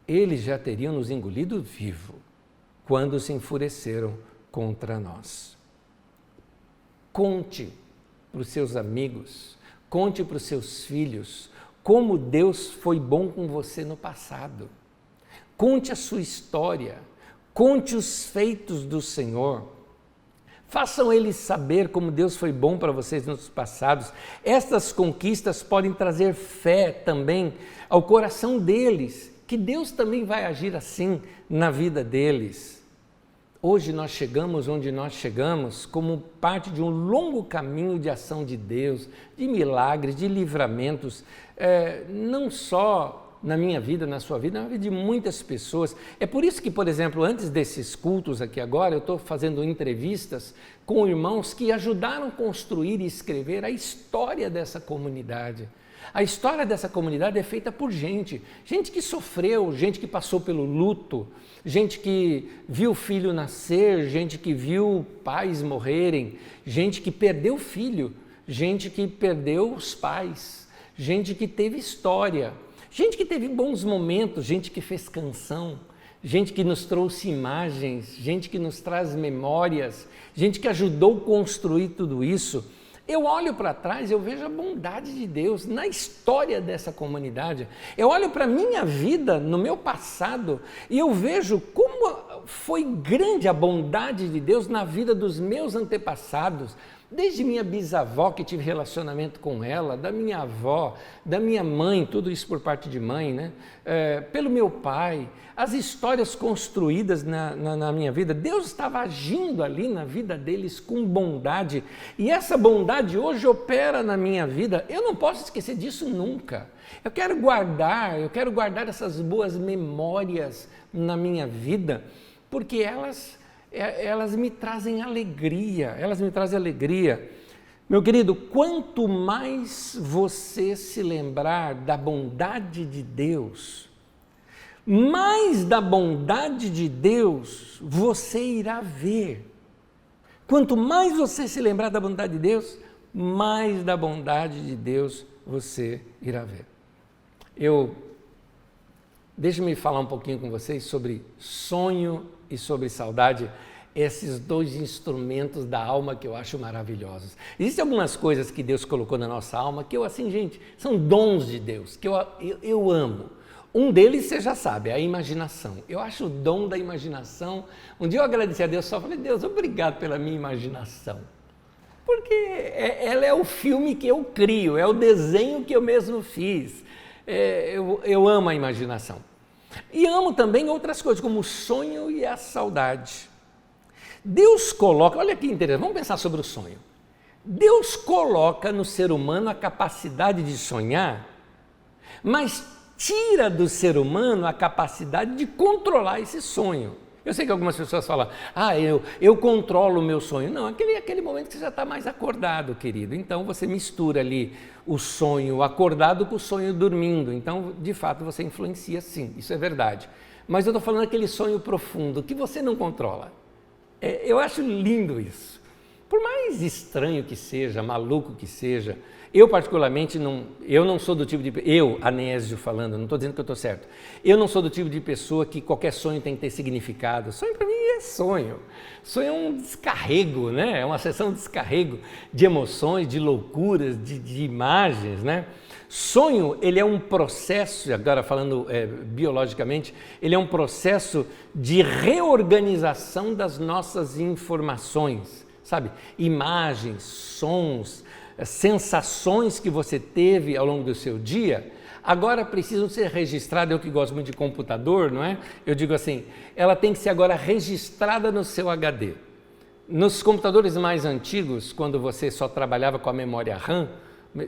eles já teriam nos engolido vivo quando se enfureceram contra nós. Conte para os seus amigos, conte para os seus filhos como Deus foi bom com você no passado. Conte a sua história, conte os feitos do Senhor. Façam eles saber como Deus foi bom para vocês nos passados. Estas conquistas podem trazer fé também ao coração deles, que Deus também vai agir assim na vida deles. Hoje nós chegamos onde nós chegamos como parte de um longo caminho de ação de Deus, de milagres, de livramentos, não só na minha vida, na sua vida, na vida de muitas pessoas. É por isso que, por exemplo, antes desses cultos aqui agora, eu estou fazendo entrevistas com irmãos que ajudaram a construir e escrever a história dessa comunidade. A história dessa comunidade é feita por gente que sofreu, gente que passou pelo luto, gente que viu filho nascer, gente que viu pais morrerem, gente que perdeu filho, gente que perdeu os pais, gente que teve história, gente que teve bons momentos, gente que fez canção, gente que nos trouxe imagens, gente que nos traz memórias, gente que ajudou a construir tudo isso. Eu olho para trás, eu vejo a bondade de Deus na história dessa comunidade. Eu olho para a minha vida, no meu passado, e eu vejo como foi grande a bondade de Deus na vida dos meus antepassados, desde minha bisavó, que tive relacionamento com ela, da minha avó, da minha mãe, tudo isso por parte de mãe, né? Pelo meu pai, as histórias construídas na minha vida, Deus estava agindo ali na vida deles com bondade, e essa bondade hoje opera na minha vida. Eu não posso esquecer disso nunca. Eu quero guardar essas boas memórias na minha vida, porque elas me trazem alegria, Meu querido, quanto mais você se lembrar da bondade de Deus, mais da bondade de Deus você irá ver. Quanto mais você se lembrar da bondade de Deus, mais da bondade de Deus você irá ver. Deixe-me falar um pouquinho com vocês sobre sonho e sobre saudade, esses dois instrumentos da alma que eu acho maravilhosos. Existem algumas coisas que Deus colocou na nossa alma que são dons de Deus, que eu amo. Um deles, você já sabe, é a imaginação. Eu acho o dom da imaginação. Um dia eu agradeci a Deus, só falei, Deus, obrigado pela minha imaginação. Porque ela é o filme que eu crio, é o desenho que eu mesmo fiz. Eu amo a imaginação. E amo também outras coisas, como o sonho e a saudade. Deus coloca, olha que interessante, vamos pensar sobre o sonho. Deus coloca no ser humano a capacidade de sonhar, mas tira do ser humano a capacidade de controlar esse sonho. Eu sei que algumas pessoas falam, eu controlo o meu sonho. Não, aquele momento que você já está mais acordado, querido. Então você mistura ali o sonho acordado com o sonho dormindo. Então, de fato, você influencia sim, isso é verdade. Mas eu estou falando aquele sonho profundo que você não controla. Eu acho lindo isso. Por mais estranho que seja, maluco que seja, eu particularmente eu não sou do tipo de... Eu, Anésio falando, não estou dizendo que eu estou certo. Eu não sou do tipo de pessoa que qualquer sonho tem que ter significado. Sonho para mim é sonho. Sonho é um descarrego, né? É uma sessão de descarrego de emoções, de loucuras, de imagens, né? Sonho, ele é um processo, agora falando biologicamente, ele é um processo de reorganização das nossas informações, sabe? Imagens, sons, sensações que você teve ao longo do seu dia, agora precisam ser registradas. Eu que gosto muito de computador, não é? Eu digo assim, ela tem que ser agora registrada no seu HD. Nos computadores mais antigos, quando você só trabalhava com a memória RAM,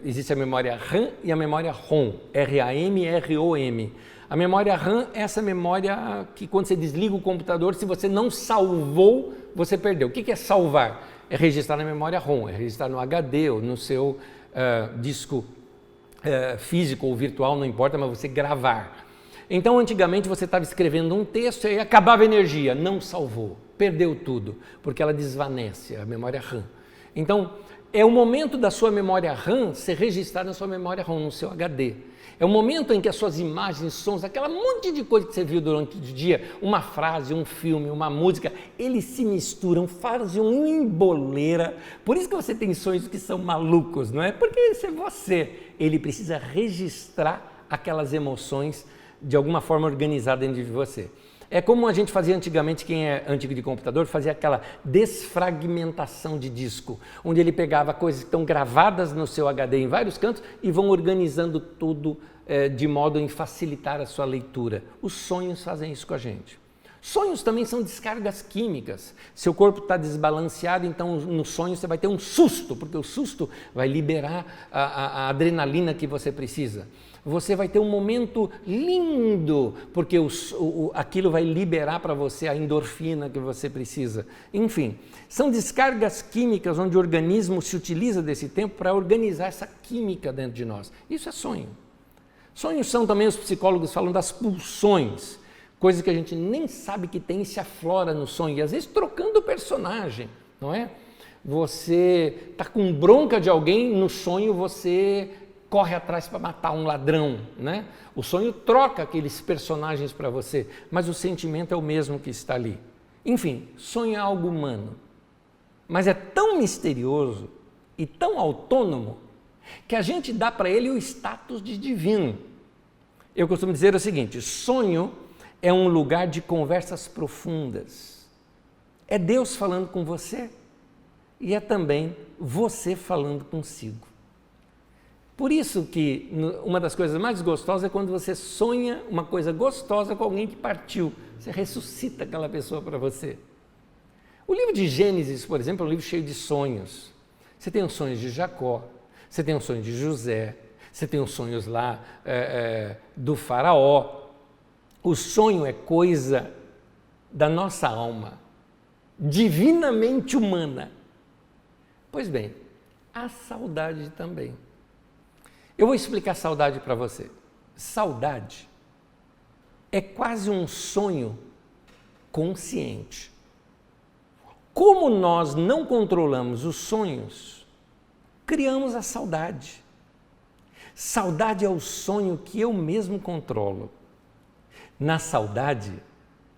existe a memória RAM e a memória ROM, R-A-M, R-O-M. A memória RAM é essa memória que quando você desliga o computador, se você não salvou, você perdeu. O que é salvar? É registrar na memória ROM, é registrar no HD ou no seu disco físico ou virtual, não importa, mas você gravar. Então, antigamente você estava escrevendo um texto e acabava a energia, não salvou, perdeu tudo, porque ela desvanece, a memória RAM. Então, é o momento da sua memória RAM ser registrada na sua memória ROM, no seu HD. É o momento em que as suas imagens, sons, aquela monte de coisa que você viu durante o dia, uma frase, um filme, uma música, eles se misturam, fazem uma emboleira. Por isso que você tem sonhos que são malucos, não é? Porque esse é você. Ele precisa registrar aquelas emoções de alguma forma organizada dentro de você. É como a gente fazia antigamente, quem é antigo de computador, fazia aquela desfragmentação de disco, onde ele pegava coisas que estão gravadas no seu HD em vários cantos e vão organizando tudo de modo a facilitar a sua leitura. Os sonhos fazem isso com a gente. Sonhos também são descargas químicas. Seu corpo está desbalanceado, então no sonho você vai ter um susto, porque o susto vai liberar a adrenalina que você precisa. Você vai ter um momento lindo, porque aquilo vai liberar para você a endorfina que você precisa. Enfim, são descargas químicas onde o organismo se utiliza desse tempo para organizar essa química dentro de nós. Isso é sonho. Sonhos são também, os psicólogos falam das pulsões, coisas que a gente nem sabe que tem e se aflora no sonho, e às vezes trocando o personagem, não é? Você está com bronca de alguém, no sonho você corre atrás para matar um ladrão, né? O sonho troca aqueles personagens para você, mas o sentimento é o mesmo que está ali. Enfim, sonho é algo humano, mas é tão misterioso e tão autônomo que a gente dá para ele o status de divino. Eu costumo dizer o seguinte, sonho é um lugar de conversas profundas. É Deus falando com você e é também você falando consigo. Por isso que uma das coisas mais gostosas é quando você sonha uma coisa gostosa com alguém que partiu. Você ressuscita aquela pessoa para você. O livro de Gênesis, por exemplo, é um livro cheio de sonhos. Você tem os sonhos de Jacó, você tem os sonhos de José, você tem os sonhos lá do faraó. O sonho é coisa da nossa alma, divinamente humana. Pois bem, a saudade também. Eu vou explicar saudade para você. Saudade é quase um sonho consciente. Como nós não controlamos os sonhos, criamos a saudade. Saudade é o sonho que eu mesmo controlo. Na saudade,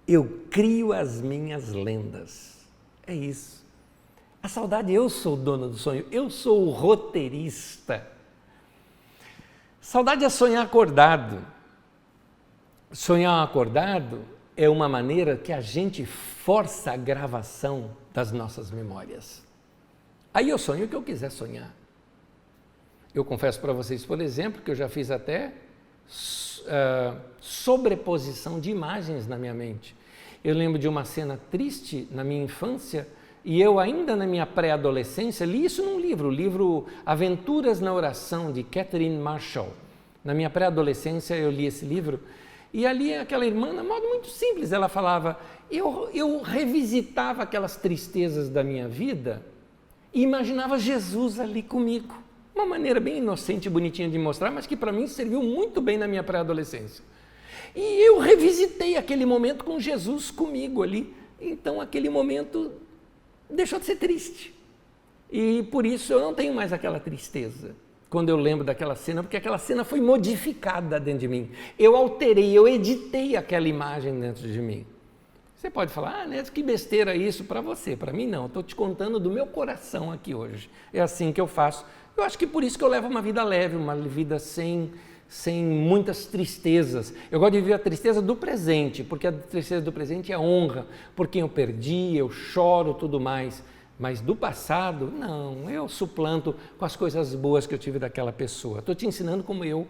eu crio as minhas lendas. É isso. A saudade, eu sou o dono do sonho, eu sou o roteirista. Saudade é sonhar acordado. Sonhar acordado é uma maneira que a gente força a gravação das nossas memórias. Aí eu sonho o que eu quiser sonhar. Eu confesso para vocês, por exemplo, que eu já fiz até sobreposição de imagens na minha mente. Eu lembro de uma cena triste na minha infância e eu ainda na minha pré-adolescência li isso num livro, o livro Aventuras na Oração, de Catherine Marshall. Na minha pré-adolescência eu li esse livro e ali aquela irmã, de modo muito simples, ela falava, eu revisitava aquelas tristezas da minha vida e imaginava Jesus ali comigo. Uma maneira bem inocente e bonitinha de mostrar, mas que para mim serviu muito bem na minha pré-adolescência. E eu revisitei aquele momento com Jesus comigo ali. Então aquele momento deixou de ser triste. E por isso eu não tenho mais aquela tristeza quando eu lembro daquela cena, porque aquela cena foi modificada dentro de mim. Eu alterei, eu editei aquela imagem dentro de mim. Você pode falar, Neto, que besteira isso para você. Para mim não, estou te contando do meu coração aqui hoje. É assim que eu faço. Eu acho que por isso que eu levo uma vida leve, uma vida sem muitas tristezas. Eu gosto de viver a tristeza do presente, porque a tristeza do presente é honra por quem eu perdi, eu choro, tudo mais. Mas do passado, não, eu suplanto com as coisas boas que eu tive daquela pessoa. Estou te ensinando como eu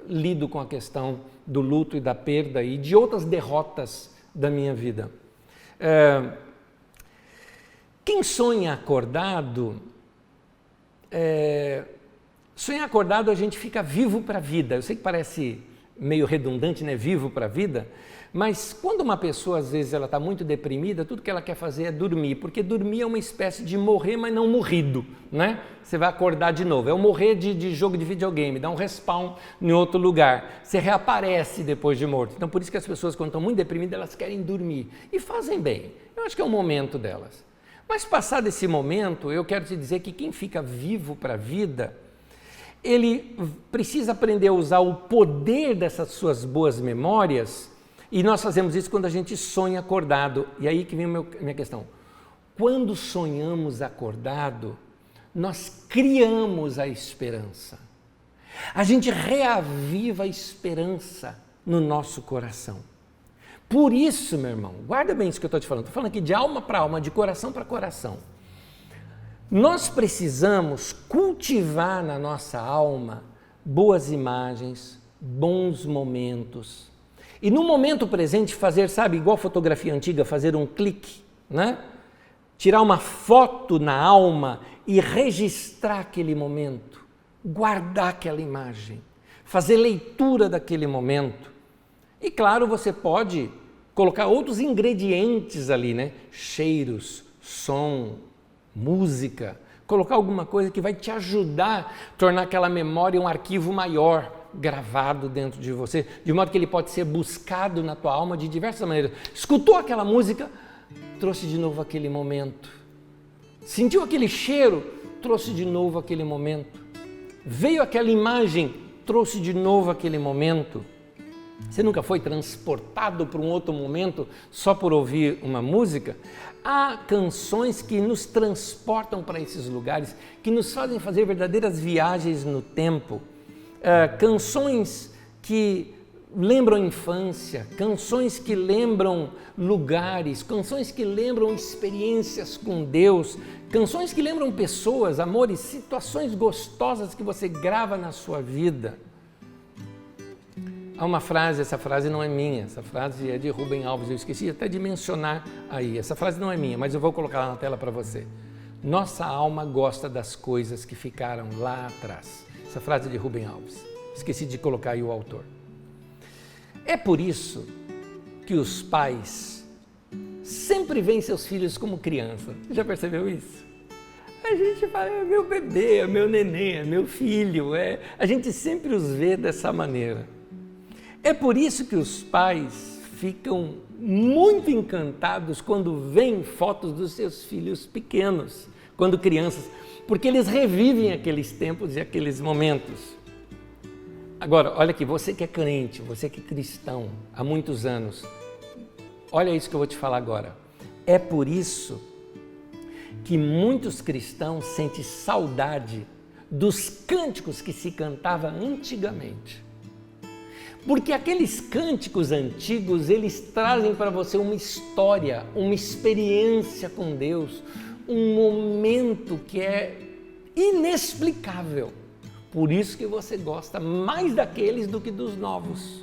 lido com a questão do luto e da perda e de outras derrotas da minha vida. Quem sonha acordado, sonhar acordado a gente fica vivo para a vida. Eu sei que parece meio redundante, né? Vivo para a vida, mas quando uma pessoa às vezes ela está muito deprimida, tudo que ela quer fazer é dormir, porque dormir é uma espécie de morrer, mas não morrido, né? Você vai acordar de novo, é o morrer de jogo de videogame, dá um respawn em outro lugar, você reaparece depois de morto. Então por isso que as pessoas quando estão muito deprimidas elas querem dormir e fazem bem, eu acho que é o momento delas. Mas passado esse momento, eu quero te dizer que quem fica vivo para a vida, ele precisa aprender a usar o poder dessas suas boas memórias, e nós fazemos isso quando a gente sonha acordado. E aí que vem a minha questão. Quando sonhamos acordado, nós criamos a esperança. A gente reaviva a esperança no nosso coração. Por isso, meu irmão, guarda bem isso que eu estou te falando. Estou falando aqui de alma para alma, de coração para coração. Nós precisamos cultivar na nossa alma boas imagens, bons momentos. E no momento presente fazer, sabe, igual fotografia antiga, fazer um clique, né? Tirar uma foto na alma e registrar aquele momento, guardar aquela imagem, fazer leitura daquele momento. E claro, você pode colocar outros ingredientes ali, né? Cheiros, som, música, colocar alguma coisa que vai te ajudar a tornar aquela memória um arquivo maior, gravado dentro de você, de modo que ele pode ser buscado na tua alma de diversas maneiras. Escutou aquela música, trouxe de novo aquele momento. Sentiu aquele cheiro, trouxe de novo aquele momento. Veio aquela imagem, trouxe de novo aquele momento. Você nunca foi transportado para um outro momento só por ouvir uma música? Há canções que nos transportam para esses lugares, que nos fazem fazer verdadeiras viagens no tempo. Canções que lembram a infância, canções que lembram lugares, canções que lembram experiências com Deus, canções que lembram pessoas, amores, situações gostosas que você grava na sua vida. Há uma frase, essa frase não é minha, essa frase é de Rubem Alves, eu esqueci até de mencionar aí, essa frase não é minha, mas eu vou colocar na tela para você. Nossa alma gosta das coisas que ficaram lá atrás. Essa frase é de Rubem Alves, esqueci de colocar aí o autor. É por isso que os pais sempre veem seus filhos como criança. Você já percebeu isso? A gente fala, é meu bebê, é meu neném, é meu filho, a gente sempre os vê dessa maneira. É por isso que os pais ficam muito encantados quando veem fotos dos seus filhos pequenos, quando crianças, porque eles revivem aqueles tempos e aqueles momentos. Agora, olha aqui, você que é crente, você que é cristão há muitos anos, olha isso que eu vou te falar agora. É por isso que muitos cristãos sentem saudade dos cânticos que se cantava antigamente. Porque aqueles cânticos antigos, eles trazem para você uma história, uma experiência com Deus, um momento que é inexplicável. Por isso que você gosta mais daqueles do que dos novos.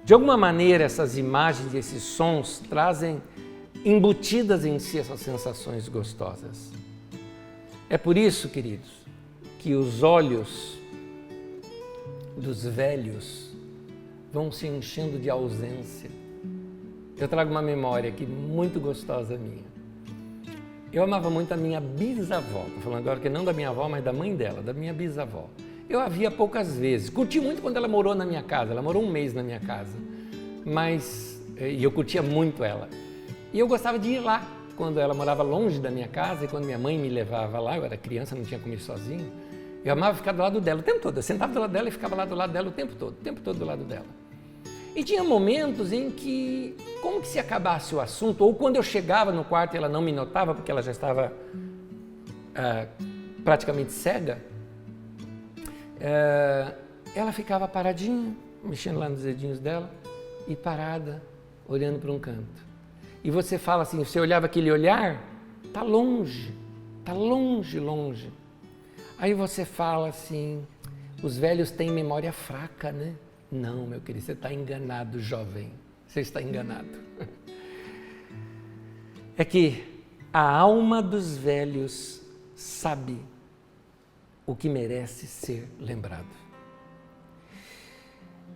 De alguma maneira, essas imagens e esses sons trazem embutidas em si essas sensações gostosas. É por isso, queridos, que os olhos dos velhos vão se enchendo de ausência. Eu trago uma memória aqui muito gostosa minha. Eu amava muito a minha bisavó, estou falando agora que não da minha avó, mas da mãe dela, da minha bisavó. Eu a via poucas vezes, curti muito quando ela morou na minha casa, ela morou um mês na minha casa, e eu curtia muito ela. E eu gostava de ir lá quando ela morava longe da minha casa e quando minha mãe me levava lá, eu era criança, não tinha como ir sozinho, eu amava ficar do lado dela o tempo todo. Eu sentava do lado dela e ficava lá do lado dela o tempo todo do lado dela. E tinha momentos em que, como que se acabasse o assunto, ou quando eu chegava no quarto e ela não me notava, porque ela já estava praticamente cega, ela ficava paradinha, mexendo lá nos dedinhos dela, e parada, olhando para um canto. E você fala assim, você olhava aquele olhar, está longe, longe. Aí você fala assim, os velhos têm memória fraca, né? Não, meu querido, você está enganado, jovem. Você está enganado. É que a alma dos velhos sabe o que merece ser lembrado.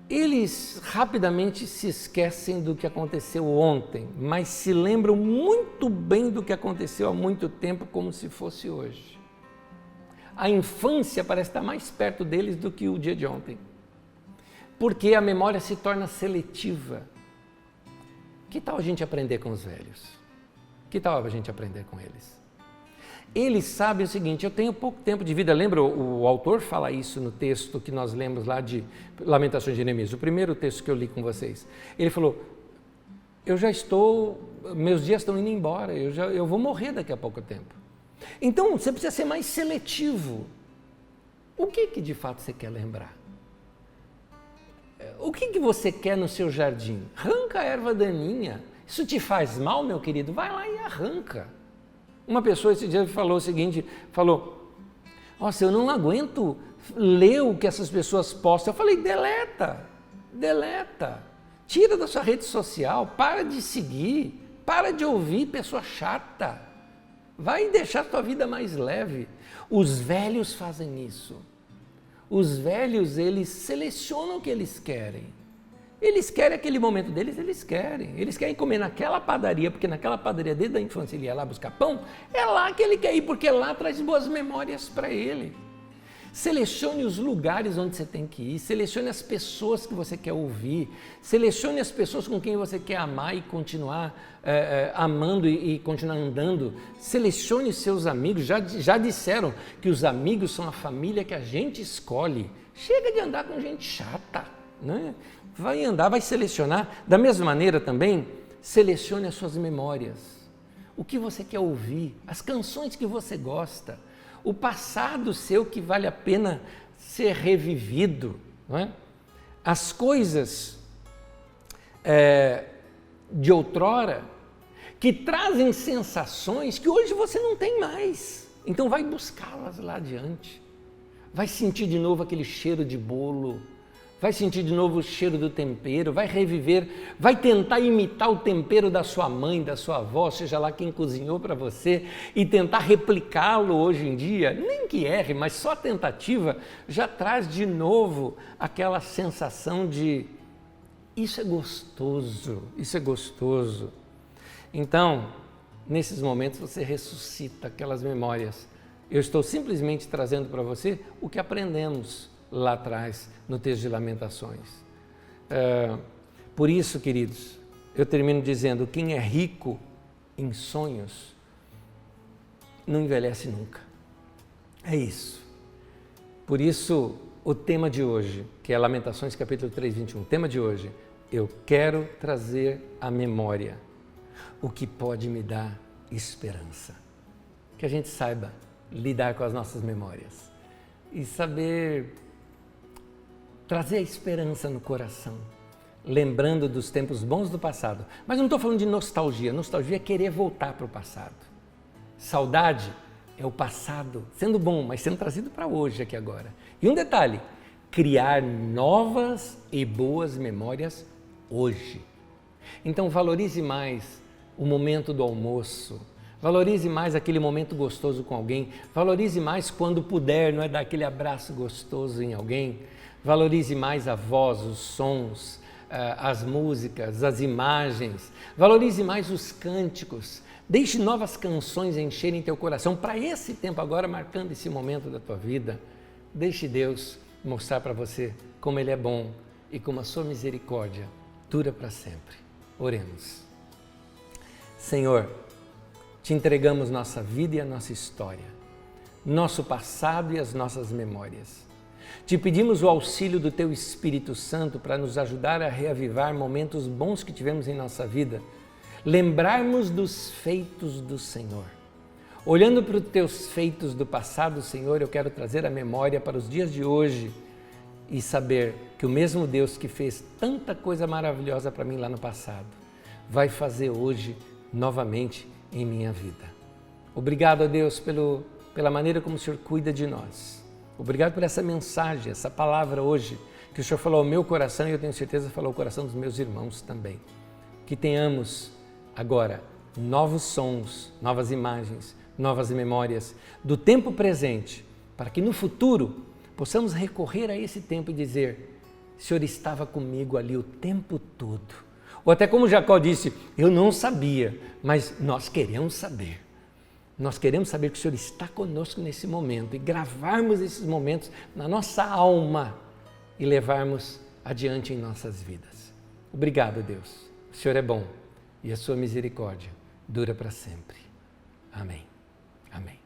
Eles rapidamente se esquecem do que aconteceu ontem, mas se lembram muito bem do que aconteceu há muito tempo, como se fosse hoje. A infância parece estar mais perto deles do que o dia de ontem, porque a memória se torna seletiva. Que tal a gente aprender com os velhos? Que tal a gente aprender com eles? Eles sabem o seguinte, eu tenho pouco tempo de vida. Lembra, o autor fala isso no texto que nós lemos lá de Lamentações de Jeremias, o primeiro texto que eu li com vocês. Ele falou, meus dias estão indo embora, eu vou morrer daqui a pouco tempo. Então, você precisa ser mais seletivo. O que de fato você quer lembrar? O que você quer no seu jardim? Arranca a erva daninha. Isso te faz mal, meu querido? Vai lá e arranca. Uma pessoa esse dia falou o seguinte, nossa, eu não aguento ler o que essas pessoas postam. Eu falei, deleta, tira da sua rede social, para de seguir, para de ouvir pessoa chata, vai deixar a tua vida mais leve. Os velhos fazem isso. Os velhos, eles selecionam o que eles querem. Eles querem aquele momento deles, eles querem comer naquela padaria, porque naquela padaria desde a infância ele ia lá buscar pão, é lá que ele quer ir, porque lá traz boas memórias para ele. Selecione os lugares onde você tem que ir, selecione as pessoas que você quer ouvir, selecione as pessoas com quem você quer amar e continuar amando e continuar andando, selecione os seus amigos. Já disseram que os amigos são a família que a gente escolhe. Chega de andar com gente chata, né? Vai andar, vai selecionar. Da mesma maneira também, selecione as suas memórias. O que você quer ouvir, as canções que você gosta, o passado seu que vale a pena ser revivido, não é? As coisas de outrora que trazem sensações que hoje você não tem mais. Então vai buscá-las lá adiante. Vai sentir de novo aquele cheiro de bolo, vai sentir de novo o cheiro do tempero, vai reviver, vai tentar imitar o tempero da sua mãe, da sua avó, seja lá quem cozinhou para você, e tentar replicá-lo hoje em dia. Nem que erre, mas só a tentativa já traz de novo aquela sensação de isso é gostoso, isso é gostoso. Então, nesses momentos você ressuscita aquelas memórias. Eu estou simplesmente trazendo para você o que aprendemos lá atrás, no texto de Lamentações. Por isso, queridos, eu termino dizendo, quem é rico em sonhos, não envelhece nunca. É isso. Por isso, o tema de hoje, que é Lamentações capítulo 3, 21, o tema de hoje, eu quero trazer à memória o que pode me dar esperança. Que a gente saiba lidar com as nossas memórias e saber trazer a esperança no coração, lembrando dos tempos bons do passado. Mas não estou falando de nostalgia. Nostalgia é querer voltar para o passado. Saudade é o passado sendo bom, mas sendo trazido para hoje, aqui agora. E um detalhe, criar novas e boas memórias hoje. Então valorize mais o momento do almoço, valorize mais aquele momento gostoso com alguém, valorize mais quando puder, não é, dar aquele abraço gostoso em alguém. Valorize mais a voz, os sons, as músicas, as imagens. Valorize mais os cânticos. Deixe novas canções encherem teu coração para esse tempo agora, marcando esse momento da tua vida. Deixe Deus mostrar para você como Ele é bom e como a sua misericórdia dura para sempre. Oremos. Senhor, te entregamos nossa vida e a nossa história, nosso passado e as nossas memórias. Te pedimos o auxílio do Teu Espírito Santo para nos ajudar a reavivar momentos bons que tivemos em nossa vida, lembrarmos dos feitos do Senhor. Olhando para os Teus feitos do passado, Senhor, eu quero trazer a memória para os dias de hoje e saber que o mesmo Deus que fez tanta coisa maravilhosa para mim lá no passado, vai fazer hoje novamente em minha vida. Obrigado a Deus pela maneira como o Senhor cuida de nós. Obrigado por essa mensagem, essa palavra hoje, que o Senhor falou ao meu coração e eu tenho certeza falou ao coração dos meus irmãos também. Que tenhamos agora novos sons, novas imagens, novas memórias do tempo presente, para que no futuro possamos recorrer a esse tempo e dizer: o Senhor estava comigo ali o tempo todo. Ou até como Jacó disse, eu não sabia, mas nós queremos saber. Nós queremos saber que o Senhor está conosco nesse momento e gravarmos esses momentos na nossa alma e levarmos adiante em nossas vidas. Obrigado, Deus. O Senhor é bom e a sua misericórdia dura para sempre. Amém. Amém.